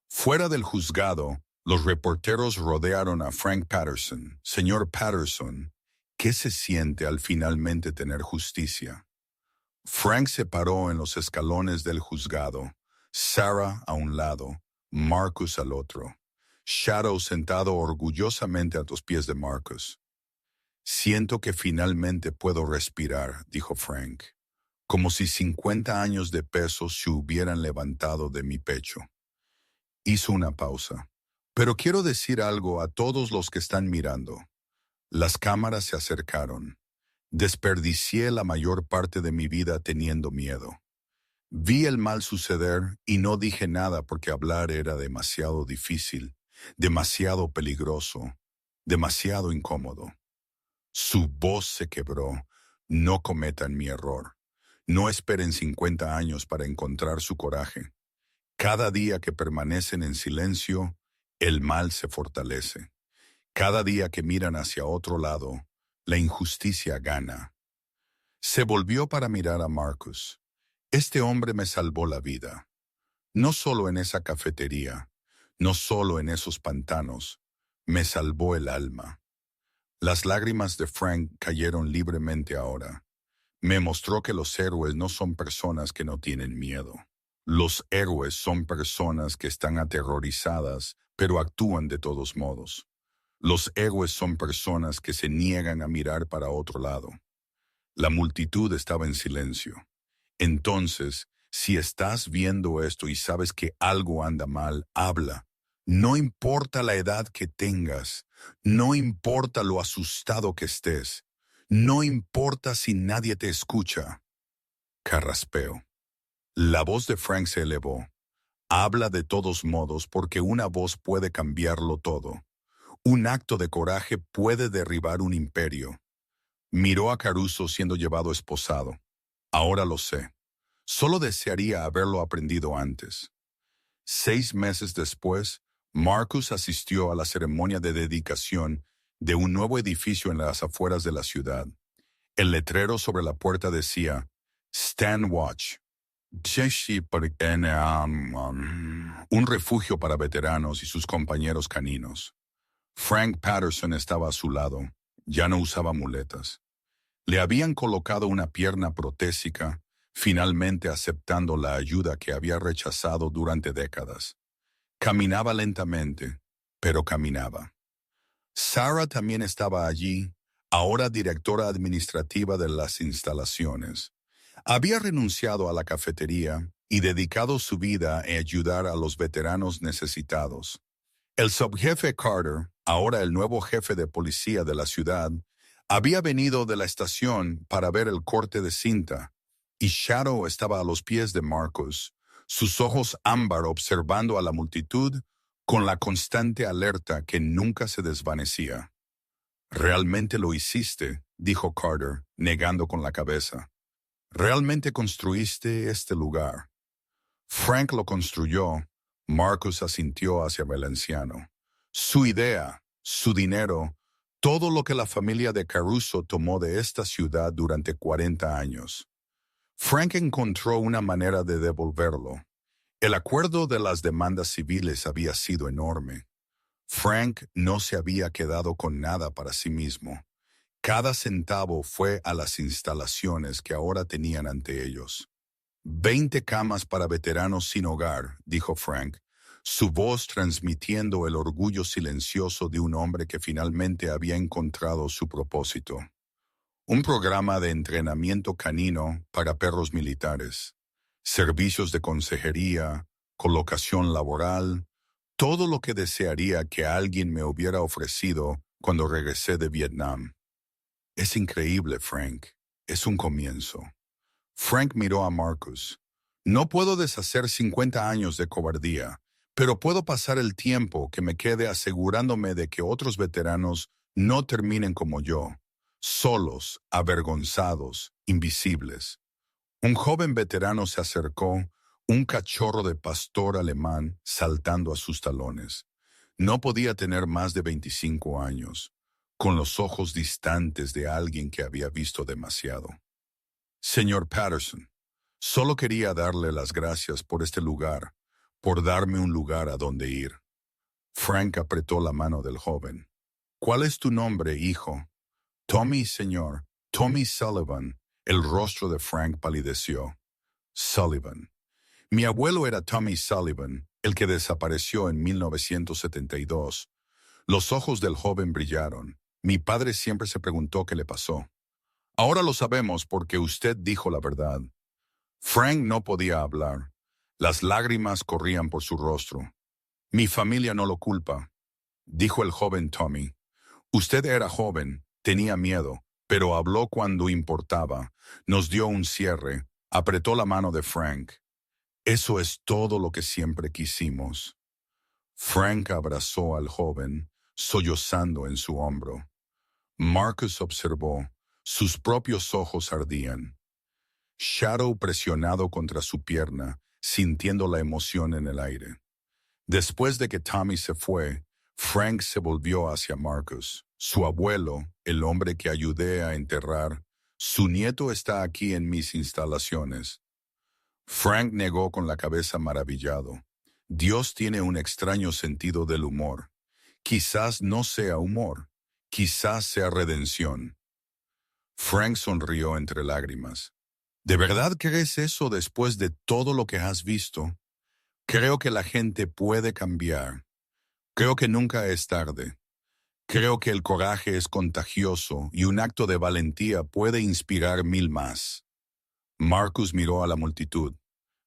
Fuera del juzgado, los reporteros rodearon a Frank Patterson. Señor Patterson, ¿qué se siente al finalmente tener justicia? Frank se paró en los escalones del juzgado, Sarah a un lado, Marcus al otro. Shadow sentado orgullosamente a los pies de Marcus. Siento que finalmente puedo respirar, dijo Frank, como si 50 años de peso se hubieran levantado de mi pecho. Hizo una pausa. Pero quiero decir algo a todos los que están mirando. Las cámaras se acercaron. Desperdicié la mayor parte de mi vida teniendo miedo. Vi el mal suceder y no dije nada porque hablar era demasiado difícil, demasiado peligroso, demasiado incómodo. Su voz se quebró. No cometan mi error. No esperen 50 años para encontrar su coraje. Cada día que permanecen en silencio, el mal se fortalece. Cada día que miran hacia otro lado, la injusticia gana. Se volvió para mirar a Marcus. Este hombre me salvó la vida. No solo en esa cafetería, no solo en esos pantanos, me salvó el alma. Las lágrimas de Frank cayeron libremente ahora. Me mostró que los héroes no son personas que no tienen miedo. Los héroes son personas que están aterrorizadas, pero actúan de todos modos. Los héroes son personas que se niegan a mirar para otro lado. La multitud estaba en silencio. Entonces, si estás viendo esto y sabes que algo anda mal, habla. No importa la edad que tengas, no importa lo asustado que estés, no importa si nadie te escucha. Carraspeo. La voz de Frank se elevó. Habla de todos modos porque una voz puede cambiarlo todo. Un acto de coraje puede derribar un imperio. Miró a Caruso siendo llevado esposado. Ahora lo sé. Solo desearía haberlo aprendido antes. 6 meses después, Marcus asistió a la ceremonia de dedicación de un nuevo edificio en las afueras de la ciudad. El letrero sobre la puerta decía, Stand Watch. Un refugio para veteranos y sus compañeros caninos. Frank Patterson estaba a su lado. Ya no usaba muletas. Le habían colocado una pierna protésica, finalmente aceptando la ayuda que había rechazado durante décadas. Caminaba lentamente, pero caminaba. Sarah también estaba allí, ahora directora administrativa de las instalaciones. Había renunciado a la cafetería y dedicado su vida a ayudar a los veteranos necesitados. El subjefe Carter, ahora el nuevo jefe de policía de la ciudad, había venido de la estación para ver el corte de cinta, y Shadow estaba a los pies de Marcus, sus ojos ámbar observando a la multitud con la constante alerta que nunca se desvanecía. «Realmente lo hiciste», dijo Carter, negando con la cabeza. «Realmente construiste este lugar». «Frank lo construyó», Marcus asintió hacia el anciano. «Su idea, su dinero, todo lo que la familia de Caruso tomó de esta ciudad durante 40 años. Frank encontró una manera de devolverlo. El acuerdo de las demandas civiles había sido enorme. Frank no se había quedado con nada para sí mismo. Cada centavo fue a las instalaciones que ahora tenían ante ellos. 20 camas para veteranos sin hogar», dijo Frank, su voz transmitiendo el orgullo silencioso de un hombre que finalmente había encontrado su propósito. Un programa de entrenamiento canino para perros militares, servicios de consejería, colocación laboral, todo lo que desearía que alguien me hubiera ofrecido cuando regresé de Vietnam. «Es increíble, Frank. Es un comienzo». Frank miró a Marcus. «No puedo deshacer 50 años de cobardía, pero puedo pasar el tiempo que me quede asegurándome de que otros veteranos no terminen como yo, solos, avergonzados, invisibles». Un joven veterano se acercó, un cachorro de pastor alemán saltando a sus talones. No podía tener más de 25 años, con los ojos distantes de alguien que había visto demasiado. «Señor Patterson, solo quería darle las gracias por este lugar, por darme un lugar a donde ir». Frank apretó la mano del joven. «¿Cuál es tu nombre, hijo?» «Tommy, señor. Tommy Sullivan». El rostro de Frank palideció. «Sullivan. Mi abuelo era Tommy Sullivan, el que desapareció en 1972. Los ojos del joven brillaron. Mi padre siempre se preguntó qué le pasó. Ahora lo sabemos porque usted dijo la verdad». Frank no podía hablar. Las lágrimas corrían por su rostro. «Mi familia no lo culpa», dijo el joven Tommy. «Usted era joven, tenía miedo, pero habló cuando importaba, nos dio un cierre, apretó la mano de Frank. Eso es todo lo que siempre quisimos». Frank abrazó al joven, sollozando en su hombro. Marcus observó. Sus propios ojos ardían. Shadow presionado contra su pierna, sintiendo la emoción en el aire. Después de que Tommy se fue, Frank se volvió hacia Marcus. «Su abuelo, el hombre que ayudé a enterrar, su nieto está aquí en mis instalaciones». Frank negó con la cabeza maravillado. Dios tiene un extraño sentido del humor. Quizás no sea humor, quizás sea redención. Frank sonrió entre lágrimas. «¿De verdad crees eso después de todo lo que has visto? Creo que la gente puede cambiar. Creo que nunca es tarde. Creo que el coraje es contagioso y un acto de valentía puede inspirar 1000 más». Marcus miró a la multitud.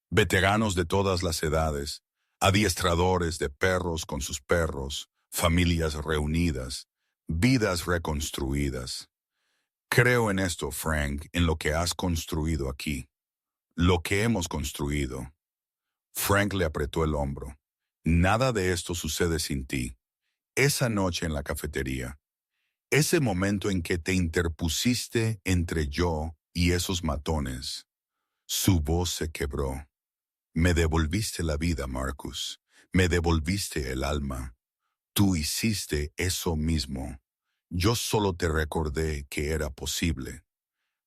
Veteranos de todas las edades, adiestradores de perros con sus perros, familias reunidas, vidas reconstruidas. «Creo en esto, Frank, en lo que has construido aquí. Lo que hemos construido». Frank le apretó el hombro. «Nada de esto sucede sin ti. Esa noche en la cafetería, ese momento en que te interpusiste entre yo y esos matones». Su voz se quebró. «Me devolviste la vida, Marcus. Me devolviste el alma. Tú hiciste eso mismo. Yo solo te recordé que era posible».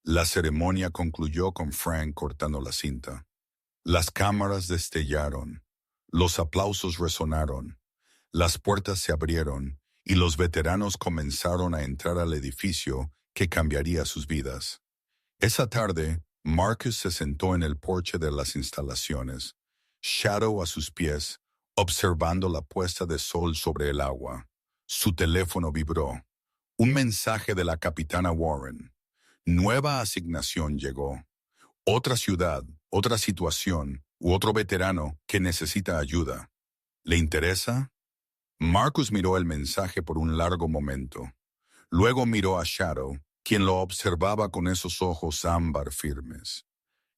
La ceremonia concluyó con Frank cortando la cinta. Las cámaras destellaron. Los aplausos resonaron. Las puertas se abrieron y los veteranos comenzaron a entrar al edificio que cambiaría sus vidas. Esa tarde, Marcus se sentó en el porche de las instalaciones, Shadow a sus pies, observando la puesta de sol sobre el agua. Su teléfono vibró. Un mensaje de la capitana Warren. Nueva asignación llegó. Otra ciudad, otra situación, u otro veterano que necesita ayuda. ¿Le interesa? Marcus miró el mensaje por un largo momento. Luego miró a Shadow, quien lo observaba con esos ojos ámbar firmes.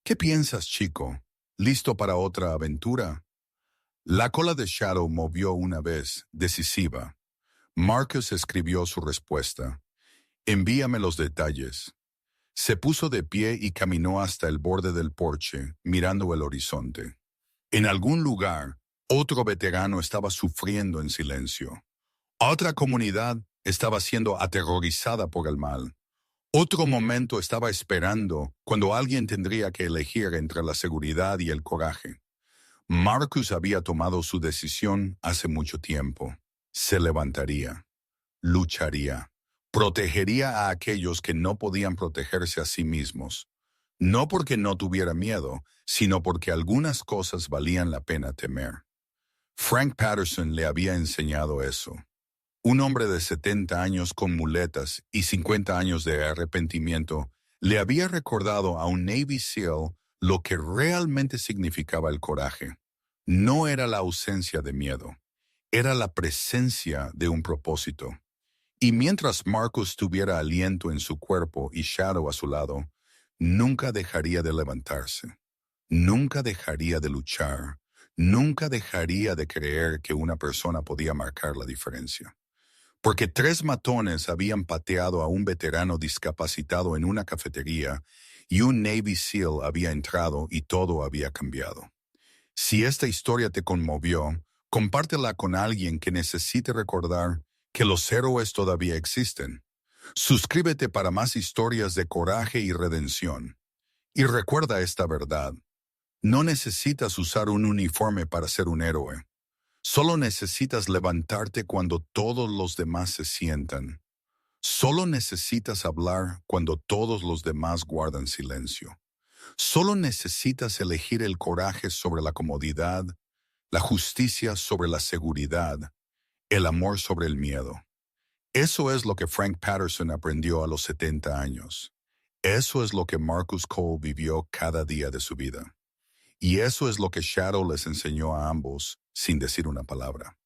¿Qué piensas, chico? ¿Listo para otra aventura? La cola de Shadow movió una vez, decisiva. Marcus escribió su respuesta. Envíame los detalles. Se puso de pie y caminó hasta el borde del porche, mirando el horizonte. En algún lugar, otro veterano estaba sufriendo en silencio. Otra comunidad estaba siendo aterrorizada por el mal. Otro momento estaba esperando cuando alguien tendría que elegir entre la seguridad y el coraje. Marcus había tomado su decisión hace mucho tiempo. Se levantaría, lucharía, protegería a aquellos que no podían protegerse a sí mismos. No porque no tuviera miedo, sino porque algunas cosas valían la pena temer. Frank Patterson le había enseñado eso. Un hombre de 70 años con muletas y 50 años de arrepentimiento le había recordado a un Navy SEAL lo que realmente significaba el coraje. No era la ausencia de miedo, era la presencia de un propósito. Y mientras Marcus tuviera aliento en su cuerpo y Shadow a su lado, nunca dejaría de levantarse, nunca dejaría de luchar, nunca dejaría de creer que una persona podía marcar la diferencia. Porque 3 matones habían pateado a un veterano discapacitado en una cafetería y un Navy SEAL había entrado y todo había cambiado. Si esta historia te conmovió, compártela con alguien que necesite recordar que los héroes todavía existen. Suscríbete para más historias de coraje y redención. Y recuerda esta verdad. No necesitas usar un uniforme para ser un héroe. Solo necesitas levantarte cuando todos los demás se sientan. Solo necesitas hablar cuando todos los demás guardan silencio. Solo necesitas elegir el coraje sobre la comodidad, la justicia sobre la seguridad, el amor sobre el miedo. Eso es lo que Frank Patterson aprendió a los 70 años. Eso es lo que Marcus Cole vivió cada día de su vida. Y eso es lo que Shadow les enseñó a ambos sin decir una palabra.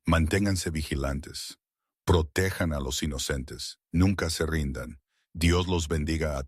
Manténganse vigilantes. Protejan a los inocentes. Nunca se rindan. Dios los bendiga a